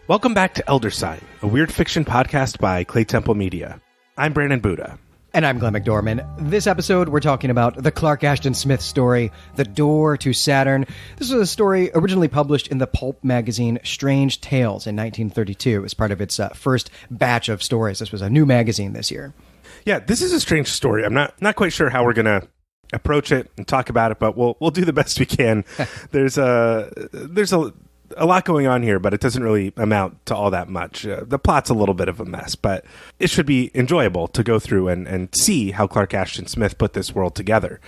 Welcome back to Elder Sign, a weird fiction podcast by Clay Temple Media. I'm Brandon Buddha. And I'm Glenn McDorman. This episode, we're talking about the Clark Ashton Smith story, The Door to Saturn. This was a story originally published in the pulp magazine Strange Tales in 1932 as part of its first batch of stories. This was a new magazine this year. Yeah, this is a strange story. I'm not quite sure how we're going to approach it and talk about it, but we'll do the best we can. There's a lot going on here, but it doesn't really amount to all that much. The plot's a little bit of a mess, but it should be enjoyable to go through and see how Clark Ashton Smith put this world together.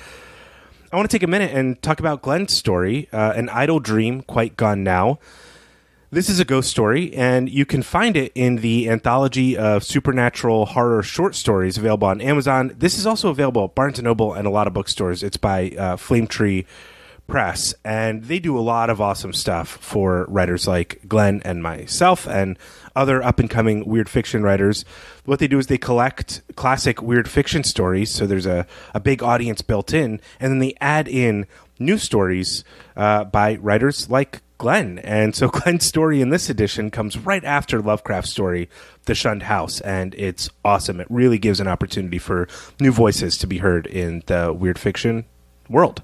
I want to take a minute and talk about Glenn's story, An Idle Dream, Quite Gone Now. This is a ghost story, and you can find it in the anthology of supernatural horror short stories available on Amazon. This is also available at Barnes & Noble and a lot of bookstores. It's by Flame Tree Press, and they do a lot of awesome stuff for writers like Glenn and myself and other up-and-coming weird fiction writers. What they do is they collect classic weird fiction stories, so there's a big audience built in, and then they add in new stories by writers like Glenn. And so Glenn's story in this edition comes right after Lovecraft's story, The Shunned House, and it's awesome. It really gives an opportunity for new voices to be heard in the weird fiction world.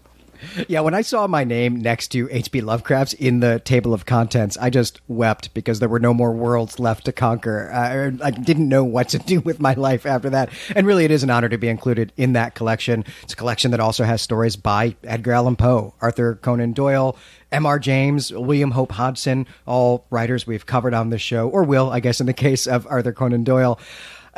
Yeah, when I saw my name next to H.P. Lovecraft's in the table of contents, I just wept because there were no more worlds left to conquer. I didn't know what to do with my life after that. And really, it is an honor to be included in that collection. It's a collection that also has stories by Edgar Allan Poe, Arthur Conan Doyle, M.R. James, William Hope Hodgson, all writers we've covered on this show, or will, I guess, in the case of Arthur Conan Doyle.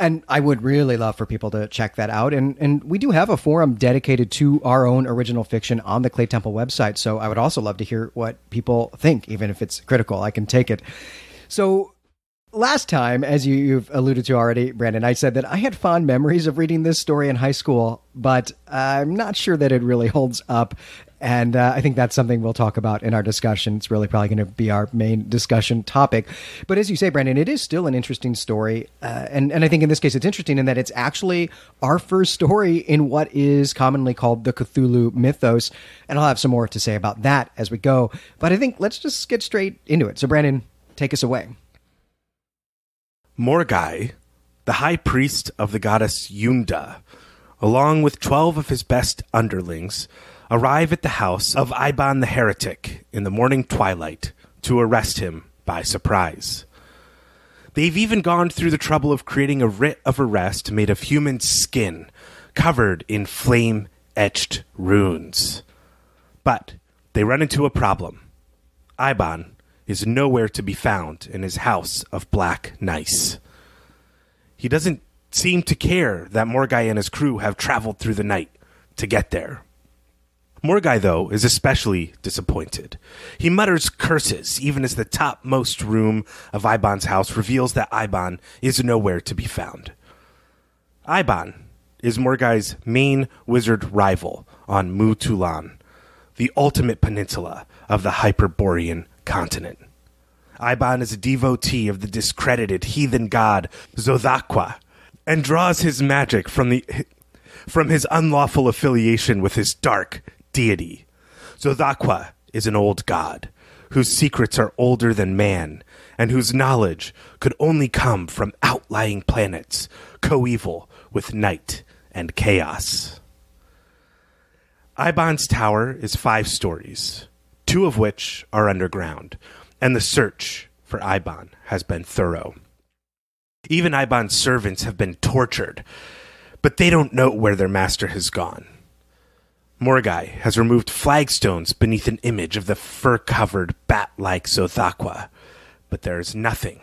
And I would really love for people to check that out. And we do have a forum dedicated to our own original fiction on the Clay Temple website. So I would also love to hear what people think, even if it's critical. I can take it. So last time, as you've alluded to already, Brandon, I said that I had fond memories of reading this story in high school, but I'm not sure that it really holds up. And I think that's something we'll talk about in our discussion. It's really probably going to be our main discussion topic. But as you say, Brandon, it is still an interesting story. And I think in this case, it's interesting in that it's actually our first story in what is commonly called the Cthulhu mythos. And I'll have some more to say about that as we go. But I think let's just get straight into it. So, Brandon, take us away. Morgai, the high priest of the goddess Yunda, along with 12 of his best underlings, arrive at the house of Iban the heretic in the morning twilight to arrest him by surprise. They've even gone through the trouble of creating a writ of arrest made of human skin, covered in flame-etched runes. But they run into a problem. Iban is nowhere to be found in his house of black gneiss. He doesn't seem to care that Morgai and his crew have traveled through the night to get there. Morgai, though, is especially disappointed. He mutters curses even as the topmost room of Iban's house reveals that Iban is nowhere to be found. Iban is Morgai's main wizard rival on Mutulan, the ultimate peninsula of the Hyperborean continent. Iban is a devotee of the discredited heathen god Zothaqua and draws his magic from his unlawful affiliation with his dark deity. Zothaqua is an old god whose secrets are older than man and whose knowledge could only come from outlying planets coeval with night and chaos. Iban's tower is 5 stories, 2 of which are underground, and the search for Iban has been thorough. Even Iban's servants have been tortured, but they don't know where their master has gone. Morgai has removed flagstones beneath an image of the fur-covered, bat-like Zothaqua, but there is nothing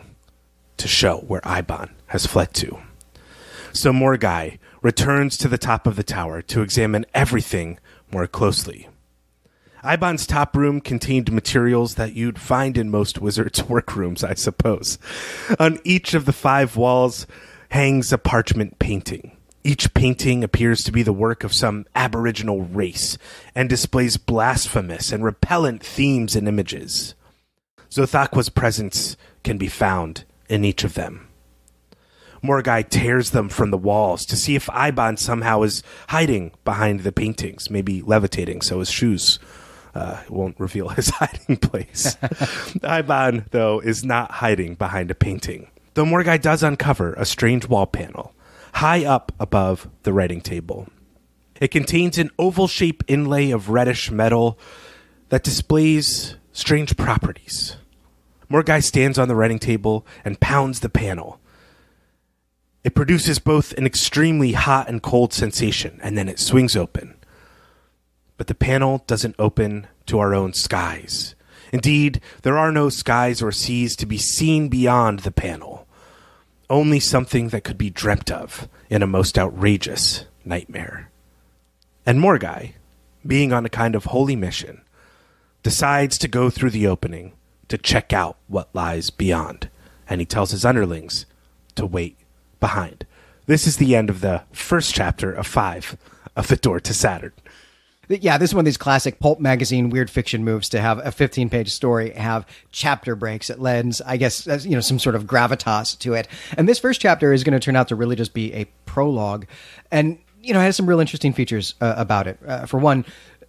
to show where Iban has fled to. So Morgai returns to the top of the tower to examine everything more closely. Iban's top room contained materials that you'd find in most wizards' workrooms, I suppose. On each of the 5 walls hangs a parchment painting. Each painting appears to be the work of some aboriginal race and displays blasphemous and repellent themes and images. Zothaqua's presence can be found in each of them. Morgai tears them from the walls to see if Iban somehow is hiding behind the paintings, maybe levitating so his shoes Won't reveal his hiding place. Iban, though, is not hiding behind a painting, though Morgai does uncover a strange wall panel high up above the writing table. It contains an oval-shaped inlay of reddish metal that displays strange properties. Morgai stands on the writing table and pounds the panel. It produces both an extremely hot and cold sensation, and then it swings open. But the panel doesn't open to our own skies. Indeed, there are no skies or seas to be seen beyond the panel. Only something that could be dreamt of in a most outrageous nightmare. And Morgai, being on a kind of holy mission, decides to go through the opening to check out what lies beyond. And he tells his underlings to wait behind. This is the end of the first chapter of 5 of The Door to Saturn. Yeah, this is one of these classic pulp magazine weird fiction moves to have a 15-page story have chapter breaks. It lends, I guess, some sort of gravitas to it. And this first chapter is going to turn out to really just be a prologue. And, it has some real interesting features about it. For one,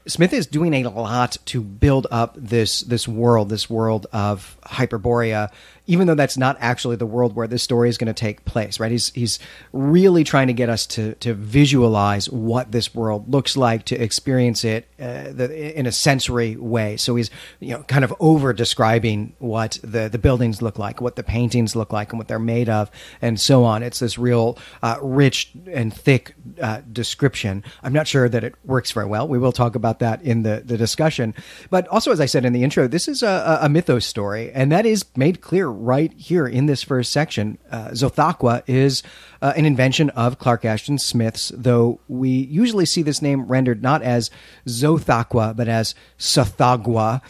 Smith is doing a lot to build up this world of Hyperborea, even though that's not actually the world where this story is going to take place, right? He's really trying to get us to visualize what this world looks like, to experience it in a sensory way. So he's kind of over describing what the buildings look like, what the paintings look like, and what they're made of, and so on. It's this real rich and thick description. I'm not sure that it works very well. We will talk about that in the discussion. But also, as I said in the intro, this is a mythos story, and that is made clear right here in this first section. Zothaqua is an invention of Clark Ashton Smith's, though we usually see this name rendered not as Zothaqua, but as Sothagua.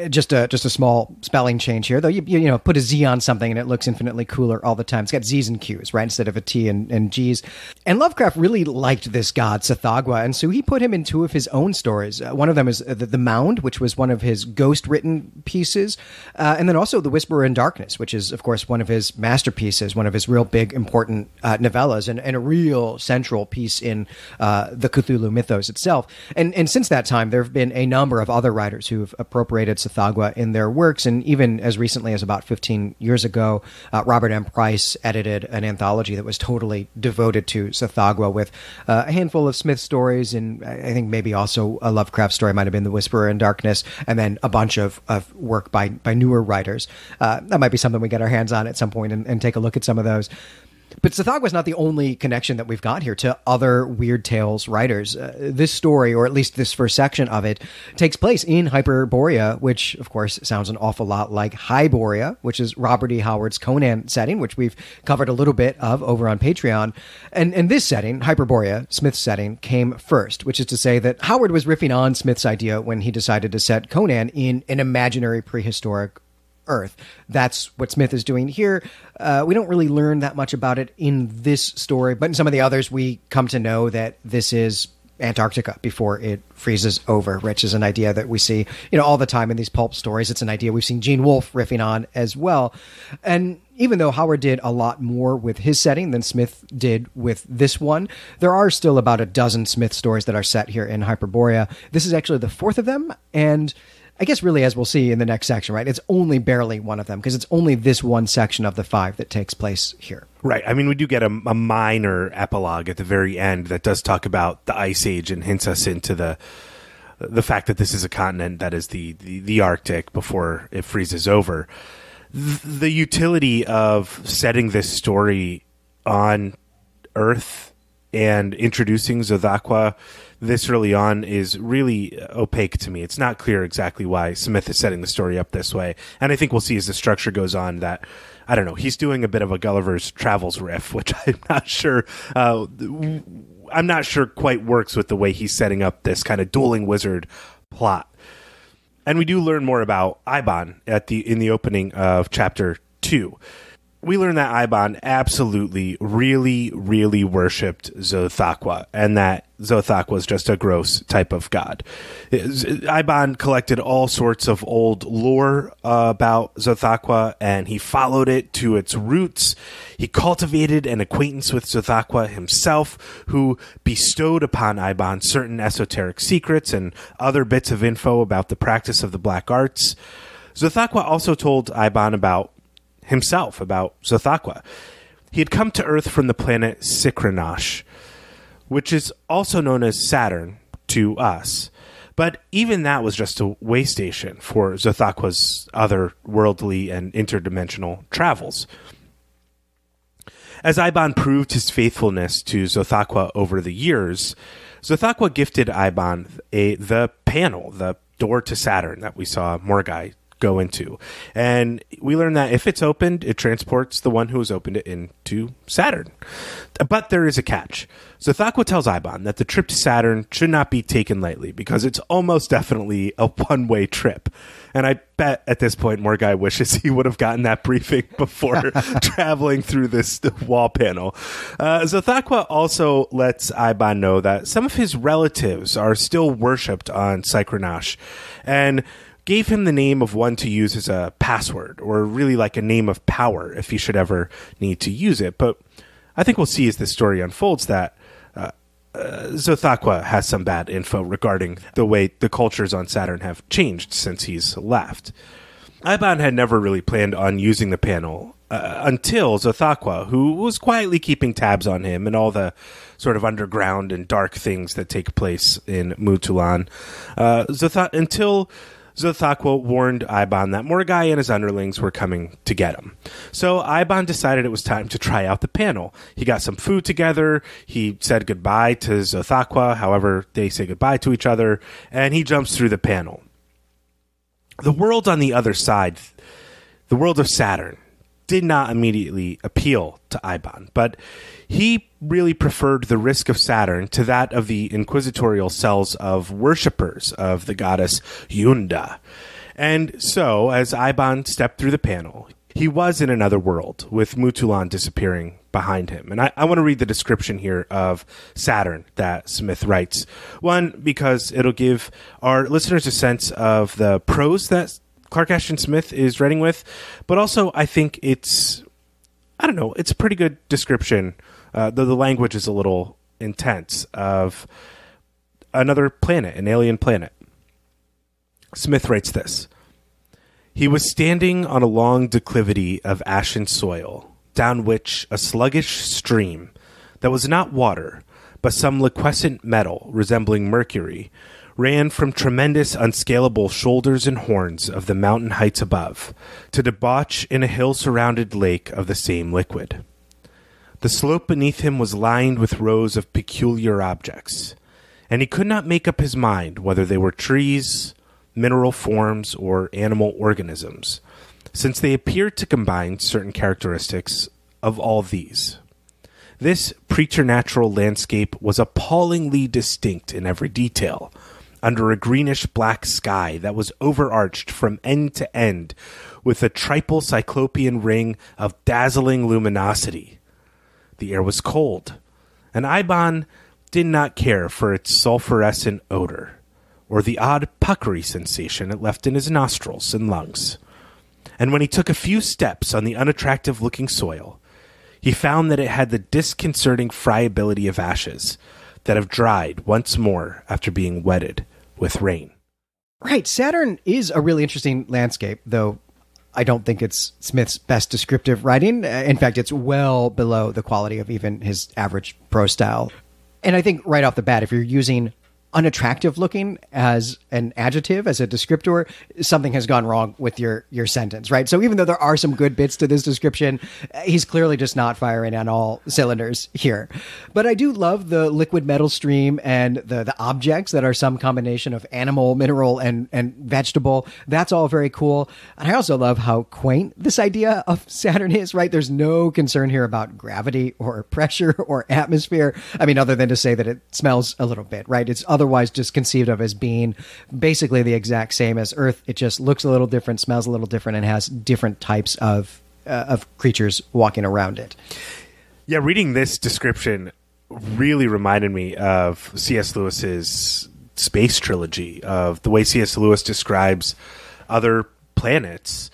Just a small spelling change here, though you put a Z on something and it looks infinitely cooler all the time. It's got Z's and Q's, right, instead of a T and G's. And Lovecraft really liked this god, Sothagua, and so he put him in 2 of his own stories. One of them is The Mound, which was one of his ghost-written pieces, and then also The Whisperer in Darkness, which is, of course, one of his masterpieces, one of his real big, important novellas, and a real central piece in the Cthulhu mythos itself. And since that time, there have been a number of other writers who have appropriated Sothagua in their works, and even as recently as about 15 years ago, Robert M. Price edited an anthology that was totally devoted to Sothagua with a handful of Smith stories, and I think maybe also a Lovecraft story might have been The Whisperer in Darkness, and then a bunch of work by newer writers. That might be something we get our hands on at some point and take a look at some of those. But Sothagua is not the only connection that we've got here to other Weird Tales writers. This story, or at least this first section of it, takes place in Hyperborea, which, of course, sounds an awful lot like Hyborea, which is Robert E. Howard's Conan setting, which we've covered a little bit of over on Patreon. And this setting, Hyperborea, Smith's setting, came first, which is to say that Howard was riffing on Smith's idea when he decided to set Conan in an imaginary prehistoric Earth. That's what Smith is doing here. We don't really learn that much about it in this story, but in some of the others, we come to know that this is Antarctica before it freezes over, which is an idea that we see, all the time in these pulp stories. It's an idea we've seen Gene Wolfe riffing on as well. And even though Howard did a lot more with his setting than Smith did with this one, there are still about a dozen Smith stories that are set here in Hyperborea. This is actually the 4th of them, and I guess really, as we'll see in the next section, right, it's only barely one of them, because it's only this one section of the 5 that takes place here. Right. I mean, we do get a minor epilogue at the very end that does talk about the Ice Age and hints us into the fact that this is a continent that is the Arctic before it freezes over. The utility of setting this story on Earth and introducing Zothaqua this early on is really opaque to me. It's not clear exactly why Smith is setting the story up this way. And I think we'll see as the structure goes on that, I don't know, he's doing a bit of a Gulliver's Travels riff, which I'm not sure quite works with the way he's setting up this kind of dueling wizard plot. And we do learn more about Iban in the opening of chapter 2. we learn that Iban absolutely, really, really worshipped Xothaqua, and that Xothaqua was just a gross type of god. Iban collected all sorts of old lore about Xothaqua, and he followed it to its roots. He cultivated an acquaintance with Xothaqua himself, who bestowed upon Iban certain esoteric secrets and other bits of info about the practice of the black arts. Xothaqua also told Iban about himself, about Xothaqua. He had come to Earth from the planet Sykranash, which is also known as Saturn to us. But even that was just a way station for Xothaqua's other worldly and interdimensional travels. As Iban proved his faithfulness to Xothaqua over the years, Xothaqua gifted Iban the panel, the door to Saturn that we saw Morgai go into. And we learn that if it's opened, it transports the one who has opened it into Saturn. But there is a catch. Xothaqua tells Iban that the trip to Saturn should not be taken lightly because it's almost definitely a one-way trip. And I bet at this point Morgai wishes he would have gotten that briefing before traveling through this wall panel. Xothaqua also lets Iban know that some of his relatives are still worshipped on Sykranash, and gave him the name of one to use as a password, or really like a name of power if he should ever need to use it. But I think we'll see as the story unfolds that Xothaqua has some bad info regarding the way the cultures on Saturn have changed since he's left. Iban had never really planned on using the panel until Xothaqua, who was quietly keeping tabs on him and all the sort of underground and dark things that take place in Mutulan, until Xothaqua warned Iban that Morgai and his underlings were coming to get him. So Iban decided it was time to try out the panel. He got some food together, he said goodbye to Xothaqua, however they say goodbye to each other, and he jumps through the panel. The world on the other side, the world of Saturn, did not immediately appeal to Iban, but he really preferred the risk of Saturn to that of the inquisitorial cells of worshippers of the goddess Yunda. And so, as Iban stepped through the panel, he was in another world, with Mutulan disappearing behind him. And I want to read the description here of Saturn that Smith writes. One, because it'll give our listeners a sense of the prose that Clark Ashton Smith is writing with, but also I think it's a pretty good description, though the language is a little intense, of another planet, an alien planet. Smith writes this: "He was standing on a long declivity of ashen soil, down which a sluggish stream, that was not water, but some liquescent metal resembling mercury, ran from tremendous unscalable shoulders and horns of the mountain heights above, to debauch in a hill-surrounded lake of the same liquid. The slope beneath him was lined with rows of peculiar objects, and he could not make up his mind whether they were trees, mineral forms, or animal organisms, since they appeared to combine certain characteristics of all these. This preternatural landscape was appallingly distinct in every detail, under a greenish-black sky that was overarched from end to end with a triple cyclopean ring of dazzling luminosity. The air was cold, and Iban did not care for its sulfurescent odor, or the odd puckery sensation it left in his nostrils and lungs. And when he took a few steps on the unattractive-looking soil, he found that it had the disconcerting friability of ashes that have dried once more after being wetted with rain." Right. Saturn is a really interesting landscape, though I don't think it's Smith's best descriptive writing. In fact, it's well below the quality of even his average prose style. And I think right off the bat, if you're using unattractive looking as an adjective, as a descriptor, something has gone wrong with your sentence, right? So even though there are some good bits to this description, he's clearly just not firing on all cylinders here. But I do love the liquid metal stream and the objects that are some combination of animal, mineral, and vegetable. That's all very cool. And I also love how quaint this idea of Saturn is, right? There's no concern here about gravity or pressure or atmosphere. I mean, other than to say that it smells a little bit, right? It's otherwise just conceived of as being basically the exact same as Earth. It just looks a little different, smells a little different, and has different types of of creatures walking around it. Yeah, reading this description really reminded me of C.S. Lewis's space trilogy, of the way C.S. Lewis describes other planets.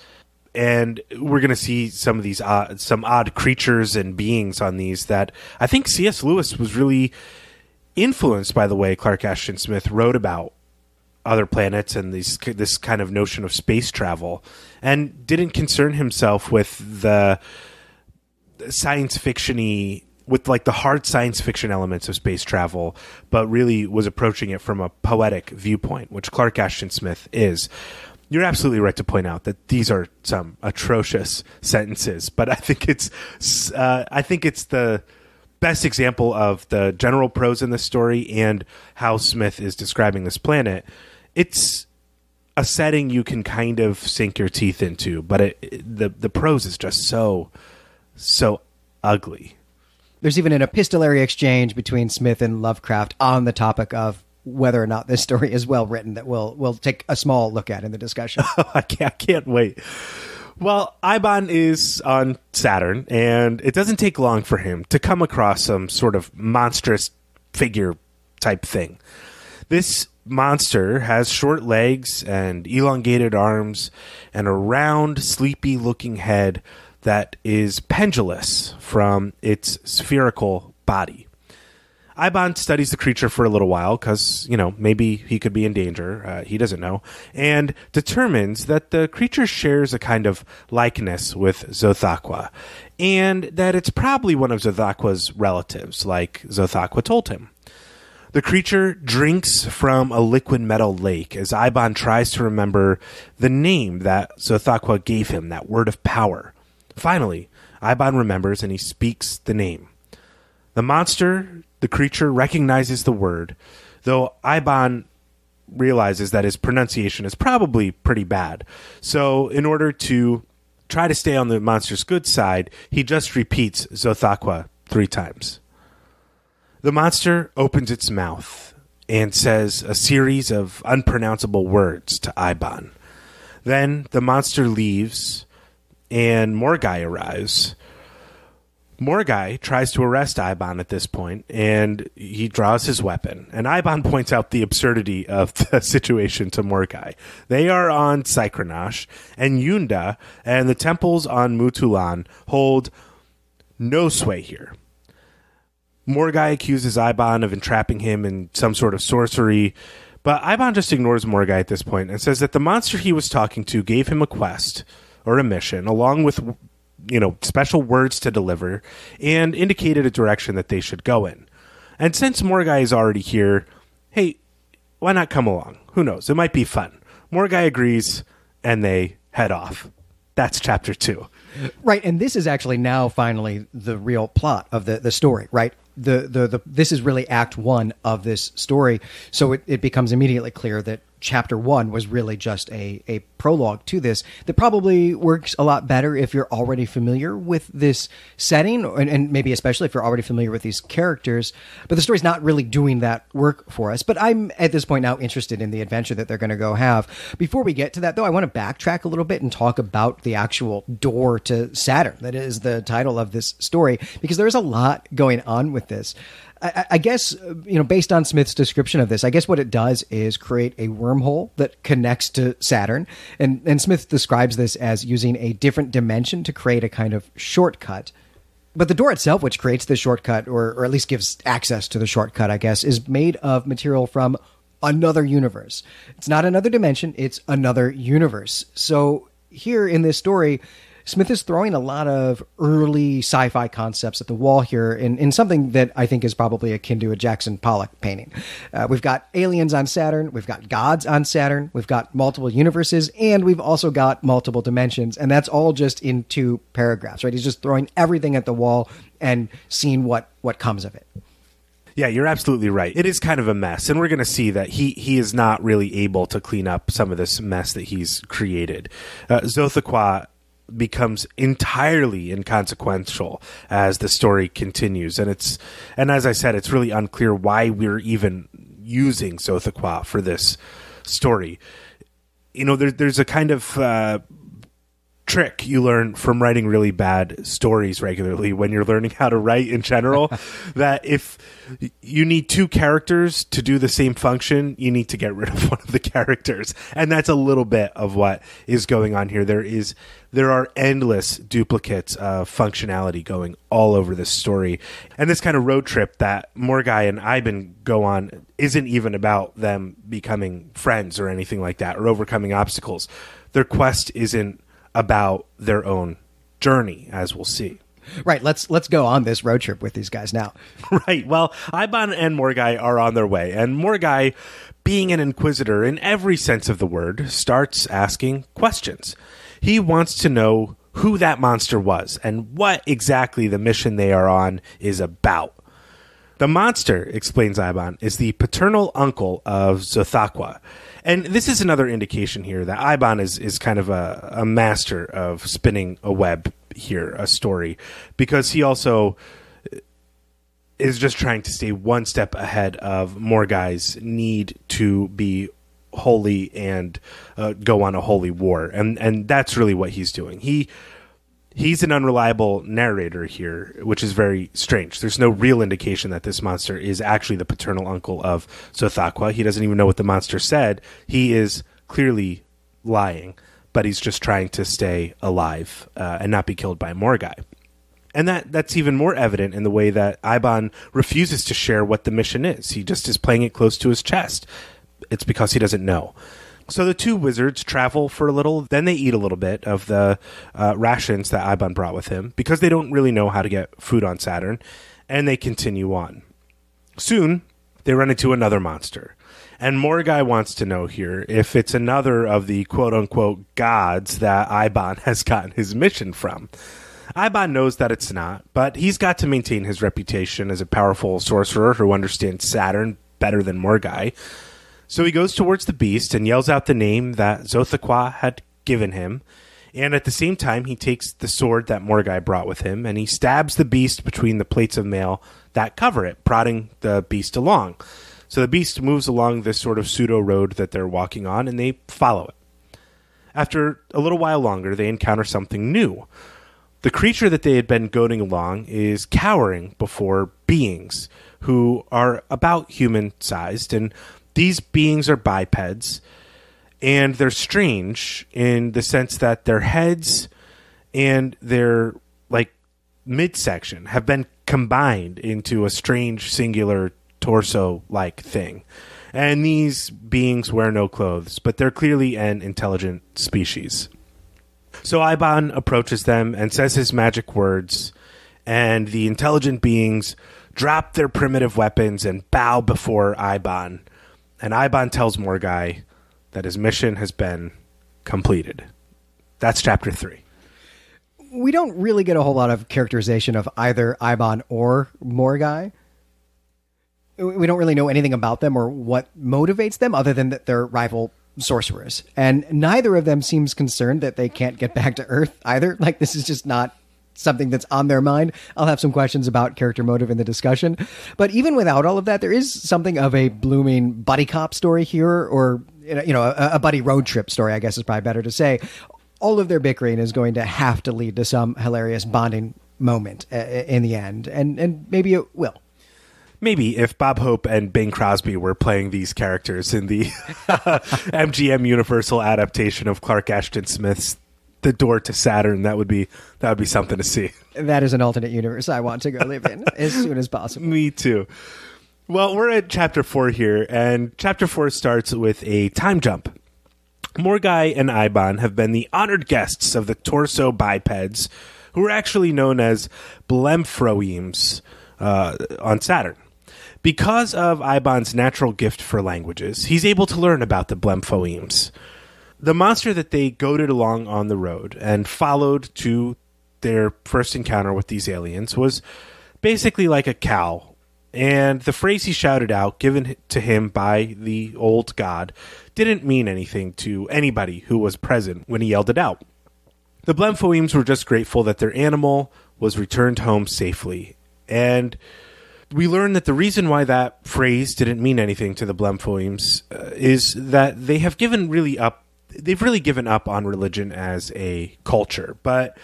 And we're going to see some of these some odd creatures and beings on these that I think C.S. Lewis was really influenced by the way Clark Ashton Smith wrote about other planets and this kind of notion of space travel, and didn't concern himself with the science fiction-y, with like the hard science fiction elements of space travel, but really was approaching it from a poetic viewpoint, which Clark Ashton Smith is. You're absolutely right to point out that these are some atrocious sentences, but I think it's the best example of the general prose in this story and how Smith is describing this planet. It's a setting you can kind of sink your teeth into, but the prose is just so ugly. There's even an epistolary exchange between Smith and Lovecraft on the topic of whether or not this story is well written that we'll take a small look at in the discussion. I can't wait. Well, Eibon is on Saturn, and it doesn't take long for him to come across some sort of monstrous figure type thing. This monster has short legs and elongated arms and a round, sleepy-looking head that is pendulous from its spherical body. Eibon studies the creature for a little while because, maybe he could be in danger. He doesn't know. And determines that the creature shares a kind of likeness with Xothaqua, and that it's probably one of Xothaqua's relatives, like Xothaqua told him. The creature drinks from a liquid metal lake as Eibon tries to remember the name that Xothaqua gave him, that word of power. Finally, Eibon remembers and he speaks the name. The creature recognizes the word, though Eibon realizes that his pronunciation is probably pretty bad. So in order to try to stay on the monster's good side, he just repeats Xothaqua 3 times. The monster opens its mouth and says a series of unpronounceable words to Eibon. Then the monster leaves and Morgai arrives. Morgai tries to arrest Eibon at this point, and he draws his weapon. And Eibon points out the absurdity of the situation to Morgai. They are on Psychronosh, and Yunda and the temples on Mutulan hold no sway here. Morgai accuses Eibon of entrapping him in some sort of sorcery, but Eibon just ignores Morgai at this point and says that the monster he was talking to gave him a quest or a mission, along with special words to deliver, and indicated a direction that they should go in. And since Morgai is already here, hey, why not come along? Who knows? It might be fun. Morgai agrees, and they head off. That's chapter 2. Right, and this is actually now finally the real plot of the story, right? This is really act 1 of this story, so it becomes immediately clear that chapter 1 was really just a prologue to this that probably works a lot better if you're already familiar with this setting, and maybe especially if you're already familiar with these characters. But the story's not really doing that work for us. But I'm at this point now interested in the adventure that they're going to go have. Before we get to that, though, I want to backtrack a little bit and talk about the actual door to Saturn. That is the title of this story, because there's a lot going on with this. I guess, based on Smith's description of this, I guess what it does is create a wormhole that connects to Saturn. And Smith describes this as using a different dimension to create a kind of shortcut. But the door itself, which creates the shortcut, or at least gives access to the shortcut, I guess, is made of material from another universe. It's not another dimension, it's another universe. So here in this story, Smith is throwing a lot of early sci-fi concepts at the wall here in something that I think is probably akin to a Jackson Pollock painting. We've got aliens on Saturn, we've got gods on Saturn, we've got multiple universes, and we've also got multiple dimensions, and that's all just in 2 paragraphs, right? He's just throwing everything at the wall and seeing what comes of it. Yeah, you're absolutely right. It is kind of a mess, and we're going to see that he is not really able to clean up some of this mess that he's created. Xothaqua becomes entirely inconsequential as the story continues, and as I said, it's really unclear why we're even using Xothaqua for this story. There's a kind of trick you learn from writing really bad stories regularly when you're learning how to write in general, that if you need two characters to do the same function, you need to get rid of one of the characters. And that's a little bit of what is going on here. There are endless duplicates of functionality going all over this story. And this kind of road trip that Morgai and Iban go on isn't even about them becoming friends or anything like that, or overcoming obstacles. Their quest isn't about their own journey, as we'll see. Right, let's go on this road trip with these guys now. Right, well, Iban and Morgai are on their way, and Morgai, being an inquisitor in every sense of the word, starts asking questions. He wants to know who that monster was and what exactly the mission they are on is about. The monster, explains Iban, is the paternal uncle of Zothaqua. And this is another indication here that Iban is kind of a master of spinning a web here, a story, because he also is just trying to stay one step ahead of Morgai's need to be holy and go on a holy war. And that's really what he's doing. He's an unreliable narrator here, which is very strange. There's no real indication that this monster is actually the paternal uncle of Zothaqua. He doesn't even know what the monster said. He is clearly lying, but he's just trying to stay alive and not be killed by Morgai. And that's even more evident in the way that Iban refuses to share what the mission is. He just is playing it close to his chest. It's because he doesn't know. So the two wizards travel for a little, then they eat a little bit of the rations that Iban brought with him, because they don't really know how to get food on Saturn, and they continue on. Soon, they run into another monster, and Morgai wants to know here if it's another of the quote-unquote gods that Iban has gotten his mission from. Iban knows that it's not, but he's got to maintain his reputation as a powerful sorcerer who understands Saturn better than Morgai. So he goes towards the beast and yells out the name that Zothaqua had given him, and at the same time he takes the sword that Morgai brought with him and he stabs the beast between the plates of mail that cover it, prodding the beast along. So the beast moves along this sort of pseudo-road that they're walking on, and they follow it. After a little while longer, they encounter something new. The creature that they had been goading along is cowering before beings who are about human-sized, and these beings are bipeds, and they're strange in the sense that their heads and their midsection have been combined into a strange singular torso-like thing. And these beings wear no clothes, but they're clearly an intelligent species. So Iban approaches them and says his magic words, and the intelligent beings drop their primitive weapons and bow before Iban. And Iban tells Morgai that his mission has been completed. That's chapter 3. We don't really get a whole lot of characterization of either Iban or Morgai. We don't really know anything about them or what motivates them, other than that they're rival sorcerers. And neither of them seems concerned that they can't get back to Earth either. This is just not something that's on their mind. I'll have some questions about character motive in the discussion. But even without all of that, there is something of a blooming buddy cop story here, or a buddy road trip story, I guess is probably better to say. All of their bickering is going to have to lead to some hilarious bonding moment in the end. And maybe it will. Maybe if Bob Hope and Bing Crosby were playing these characters in the MGM Universal adaptation of Clark Ashton Smith's The Door to Saturn, that would be something to see. That is an alternate universe I want to go live in as soon as possible. Me too. Well, we're at chapter 4 here, and chapter 4 starts with a time jump. Morgai and Iban have been the honored guests of the torso bipeds, who are actually known as Blemphroems on Saturn. Because of Iban's natural gift for languages, he's able to learn about the Blemphroems. The monster that they goaded along on the road and followed to their first encounter with these aliens was basically like a cow. And the phrase he shouted out, given to him by the old god, didn't mean anything to anybody who was present when he yelled it out. The Blemphroems were just grateful that their animal was returned home safely. And we learn that the reason why that phrase didn't mean anything to the Blemphroems is that they have given really up they've really given up on religion as a culture. But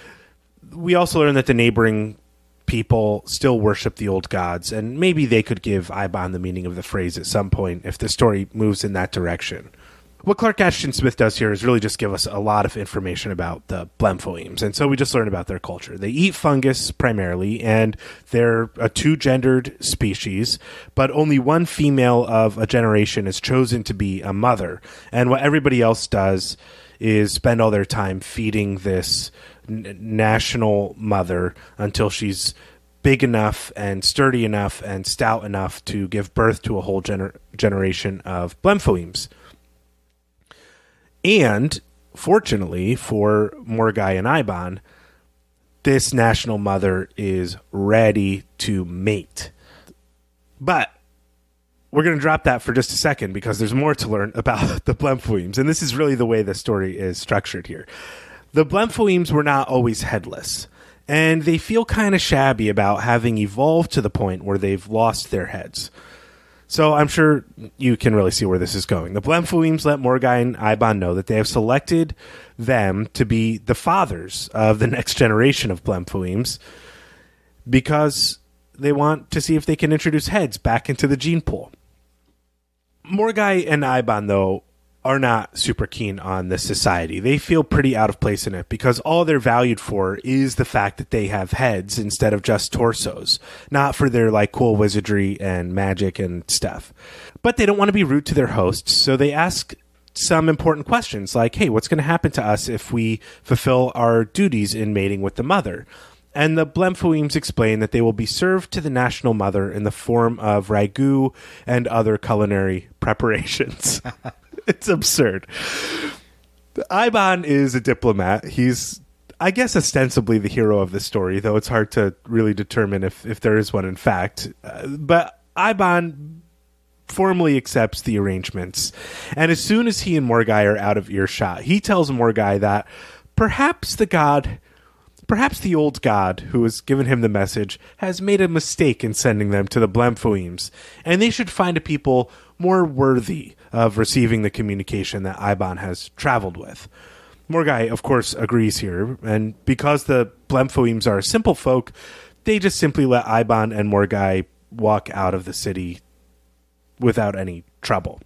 we also learn that the neighboring people still worship the old gods, and maybe they could give Iban the meaning of the phrase at some point if the story moves in that direction. What Clark Ashton Smith does here is really just give us a lot of information about the Blemfoemes, and so we just learn about their culture. They eat fungus primarily, and they're a two-gendered species, but only one female of a generation is chosen to be a mother, and what everybody else does is spend all their time feeding this national mother until she's big enough and sturdy enough and stout enough to give birth to a whole generation of Blemfoemes. And fortunately for Morgai and Iban, this national mother is ready to mate. But we're going to drop that for just a second because there's more to learn about the Blemfoemes. And this is really the way the story is structured here. The Blemfoemes were not always headless, and they feel kind of shabby about having evolved to the point where they've lost their heads. So I'm sure you can really see where this is going. The Blemfoemes let Morgai and Iban know that they have selected them to be the fathers of the next generation of Blemfoemes because they want to see if they can introduce heads back into the gene pool. Morgai and Iban, though, are not super keen on this society. They feel pretty out of place in it because all they're valued for is the fact that they have heads instead of just torsos, not for their like cool wizardry and magic and stuff. But they don't want to be rude to their hosts, so they ask some important questions like, hey, what's going to happen to us if we fulfill our duties in mating with the mother? And the Blemfoemes explain that they will be served to the national mother in the form of ragu and other culinary preparations. It's absurd. Iban is a diplomat. He's, I guess, ostensibly the hero of the story, though it's hard to really determine if there is one in fact. But Iban formally accepts the arrangements. And as soon as he and Morgai are out of earshot, he tells Morgai that perhaps the old god who has given him the message has made a mistake in sending them to the Blemfoemes, and they should find a people more worthy of receiving the communication that Iban has traveled with. Morgai, of course, agrees here, and because the Blemfoemes are simple folk, they just simply let Iban and Morgai walk out of the city without any trouble.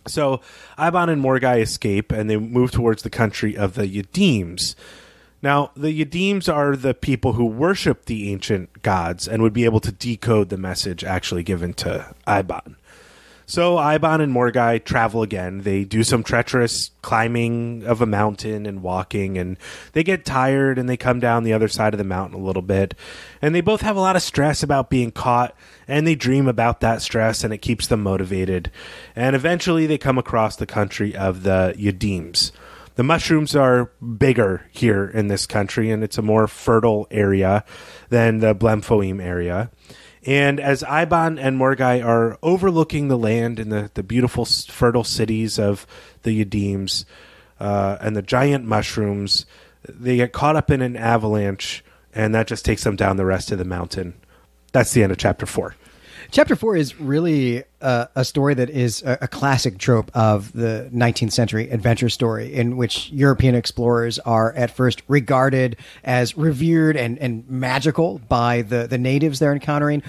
So Iban and Morgai escape, and they move towards the country of the Yadeems. Now, the Yadeems are the people who worship the ancient gods and would be able to decode the message actually given to Iban. So Iban and Morgai travel again. They do some treacherous climbing of a mountain and walking, and they get tired and they come down the other side of the mountain a little bit. And they both have a lot of stress about being caught, and they dream about that stress, and it keeps them motivated. And eventually they come across the country of the Yadeems. The mushrooms are bigger here in this country, and it's a more fertile area than the Blemfoeme area. And as Iban and Morgai are overlooking the land and the beautiful, fertile cities of the Yadeems and the giant mushrooms, they get caught up in an avalanche, and that just takes them down the rest of the mountain. That's the end of Chapter 4. Chapter 4 is really a story that is a classic trope of the 19th century adventure story, in which European explorers are at first regarded as revered and magical by the natives they're encountering,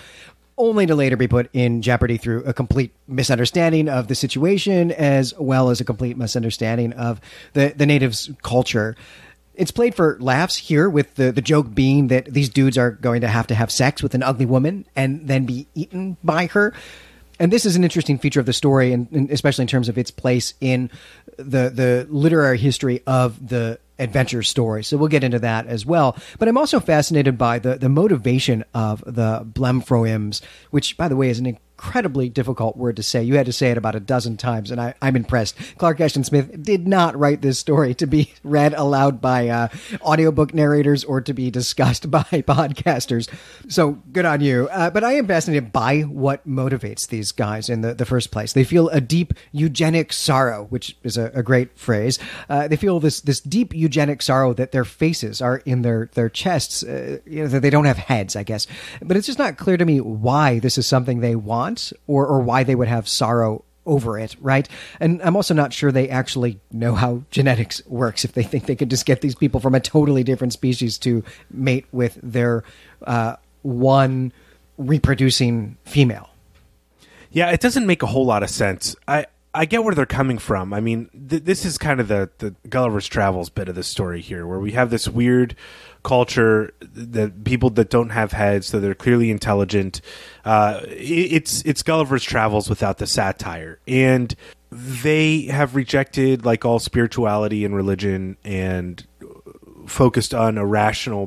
only to later be put in jeopardy through a complete misunderstanding of the situation, as well as a complete misunderstanding of the natives' culture. It's played for laughs here, with the joke being that these dudes are going to have sex with an ugly woman and then be eaten by her. And this is an interesting feature of the story, and especially in terms of its place in the literary history of the adventure story. So we'll get into that as well. But I'm also fascinated by the motivation of the Blemfoemes, which, by the way, is an incredibly difficult word to say. You had to say it about a dozen times, and I'm impressed. Clark Ashton Smith did not write this story to be read aloud by audiobook narrators or to be discussed by podcasters. So good on you. But I am fascinated by what motivates these guys in the first place. They feel a deep eugenic sorrow, which is a great phrase. They feel this deep eugenic sorrow that their faces are in their chests, that they don't have heads, I guess. But it's just not clear to me why this is something they want, or why they would have sorrow over it, right? And I'm also not sure they actually know how genetics works if they think they could just get these people from a totally different species to mate with their one reproducing female. Yeah, it doesn't make a whole lot of sense. I get where they're coming from. I mean, this is kind of the Gulliver's Travels bit of the story here, where we have this weird culture, that people that don't have heads, so they're clearly intelligent. It's Gulliver's Travels without the satire, and they have rejected like all spirituality and religion and focused on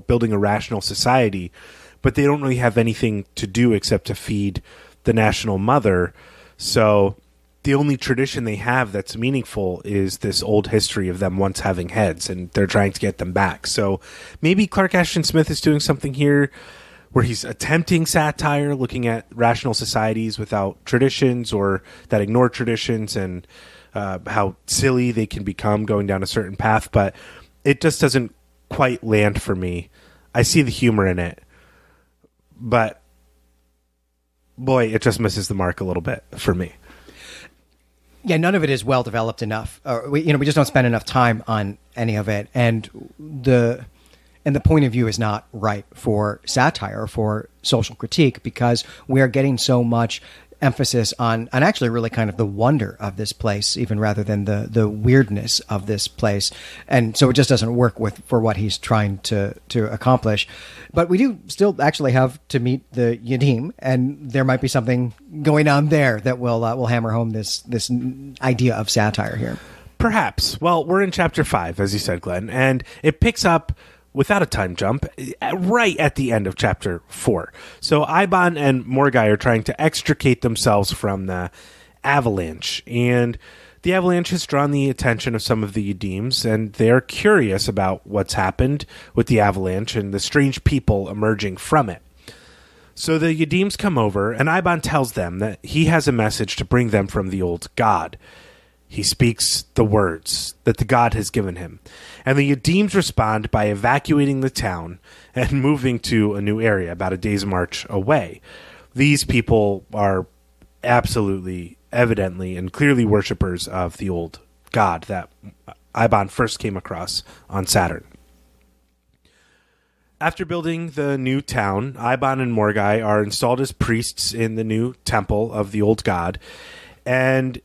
building a rational society, but they don't really have anything to do except to feed the national mother. So the only tradition they have that's meaningful is this old history of them once having heads, and they're trying to get them back. So maybe Clark Ashton Smith is doing something here where he's attempting satire, looking at rational societies without traditions or that ignore traditions, and how silly they can become going down a certain path. But it just doesn't quite land for me. I see the humor in it, but boy, it just misses the mark a little bit for me. Yeah, none of it is well developed enough. We just don't spend enough time on any of it, and the point of view is not right for satire or for social critique, because we are getting so much emphasis on actually really kind of the wonder of this place, even rather than the weirdness of this place. And so it just doesn't work for what he's trying to accomplish. But we do still actually have to meet the Yadim, and there might be something going on there that will hammer home this idea of satire here. Perhaps. Well, we're in chapter 5, as you said, Glenn, and it picks up without a time jump, right at the end of chapter 4. So Iban and Morgai are trying to extricate themselves from the avalanche, and the avalanche has drawn the attention of some of the Yadims, and they're curious about what's happened with the avalanche and the strange people emerging from it. So the Yadims come over, and Iban tells them that he has a message to bring them from the old god. He speaks the words that the god has given him. And the Yadims respond by evacuating the town and moving to a new area about a day's march away. These people are absolutely, evidently, and clearly worshippers of the old god that Iban first came across on Saturn. After building the new town, Iban and Morgai are installed as priests in the new temple of the old god, and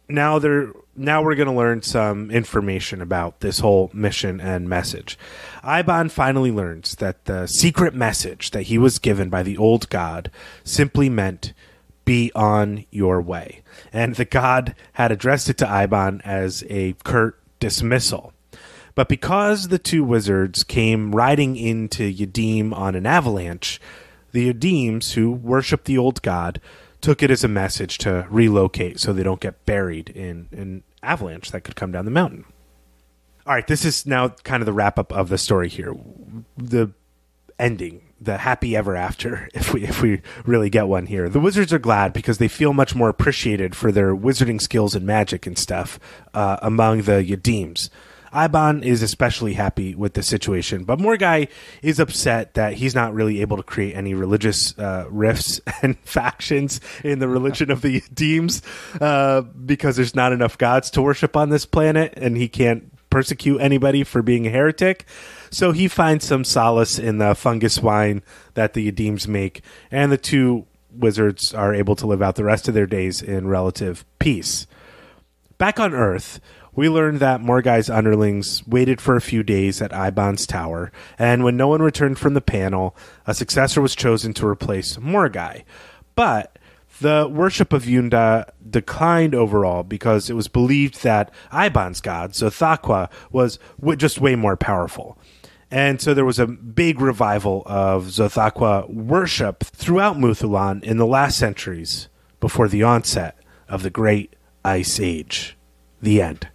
now we're going to learn some information about this whole mission and message. Iban finally learns that the secret message that he was given by the old god simply meant, be on your way. And the god had addressed it to Iban as a curt dismissal. But because the two wizards came riding into Yadim on an avalanche, the Yadims, who worship the old god, took it as a message to relocate so they don't get buried in an avalanche that could come down the mountain. All right, this is now kind of the wrap-up of the story here. The ending, the happy ever after, if we really get one here. The wizards are glad because they feel much more appreciated for their wizarding skills and magic and stuff among the Yadims. Iban is especially happy with the situation, but Morgai is upset that he's not really able to create any religious rifts and factions in the religion of the Yadims because there's not enough gods to worship on this planet, and he can't persecute anybody for being a heretic. So he finds some solace in the fungus wine that the Yadims make, and the two wizards are able to live out the rest of their days in relative peace. Back on Earth, we learned that Morgai's underlings waited for a few days at Iban's tower, and when no one returned from the panel, a successor was chosen to replace Morgai. But the worship of Yunda declined overall because it was believed that Iban's god, Zothaqua, was just way more powerful. And so there was a big revival of Zothaqua worship throughout Muthulan in the last centuries before the onset of the Great Ice Age. The end.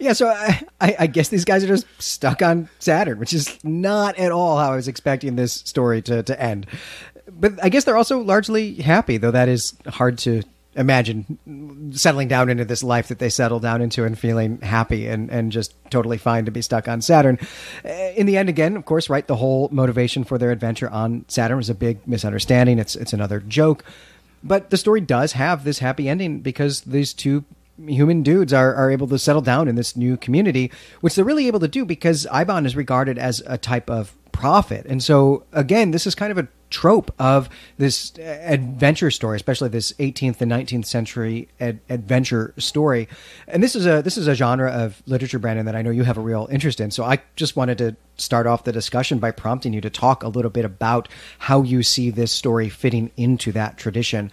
Yeah, so I guess these guys are just stuck on Saturn, which is not at all how I was expecting this story to end. But I guess they're also largely happy, though that is hard to imagine, settling down into this life that they settle down into and feeling happy and just totally fine to be stuck on Saturn. In the end, again, of course, right, the whole motivation for their adventure on Saturn was a big misunderstanding. It's another joke. But the story does have this happy ending because these two human dudes are able to settle down in this new community, which they're really able to do because Iban is regarded as a type of prophet. And so, again, this is kind of a trope of this adventure story, especially this 18th and 19th century adventure story. And this is a genre of literature, Brandon, that I know you have a real interest in. So I just wanted to start off the discussion by prompting you to talk a little bit about how you see this story fitting into that tradition.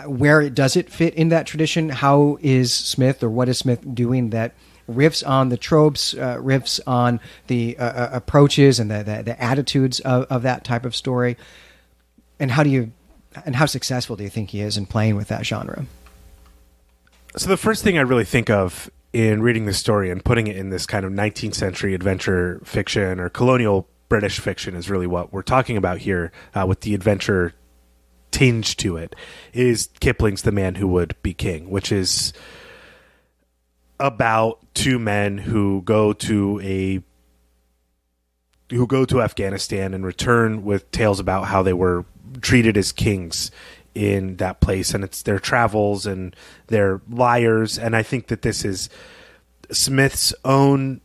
Where does it fit in that tradition? How is Smith, or what is Smith doing that riffs on the tropes, riffs on the approaches and the attitudes of that type of story? And how successful do you think he is in playing with that genre? So the first thing I really think of in reading this story and putting it in this kind of 19th century adventure fiction or colonial British fiction is really what we're talking about here, with the adventure tinge to it, is Kipling's The Man Who Would Be King, which is about two men who go to Afghanistan and return with tales about how they were treated as kings in that place, and it's their travels and their liars. And I think that this is Smith's own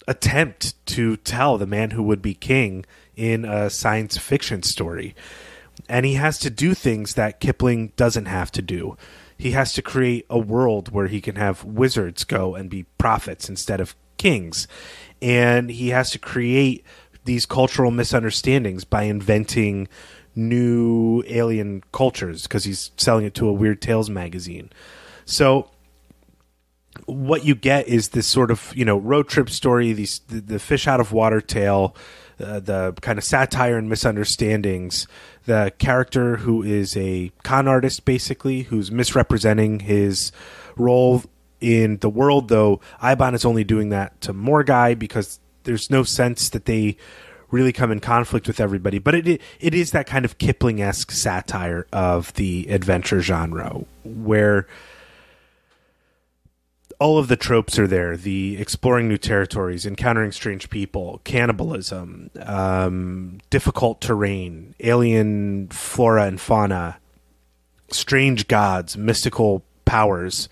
attempt to tell The Man Who Would Be King in a science fiction story. And he has to do things that Kipling doesn't have to do. He has to create a world where he can have wizards go and be prophets instead of kings. And he has to create these cultural misunderstandings by inventing new alien cultures because he's selling it to a Weird Tales magazine. So what you get is this sort of, road trip story, the fish out of water tale, the kind of satire and misunderstandings, the character who is a con artist, basically, who's misrepresenting his role in the world, though Iban is only doing that to Morgai because there's no sense that they really come in conflict with everybody. But it is that kind of Kipling-esque satire of the adventure genre where all of the tropes are there: the exploring new territories, encountering strange people, cannibalism, difficult terrain, alien flora and fauna, strange gods, mystical powers.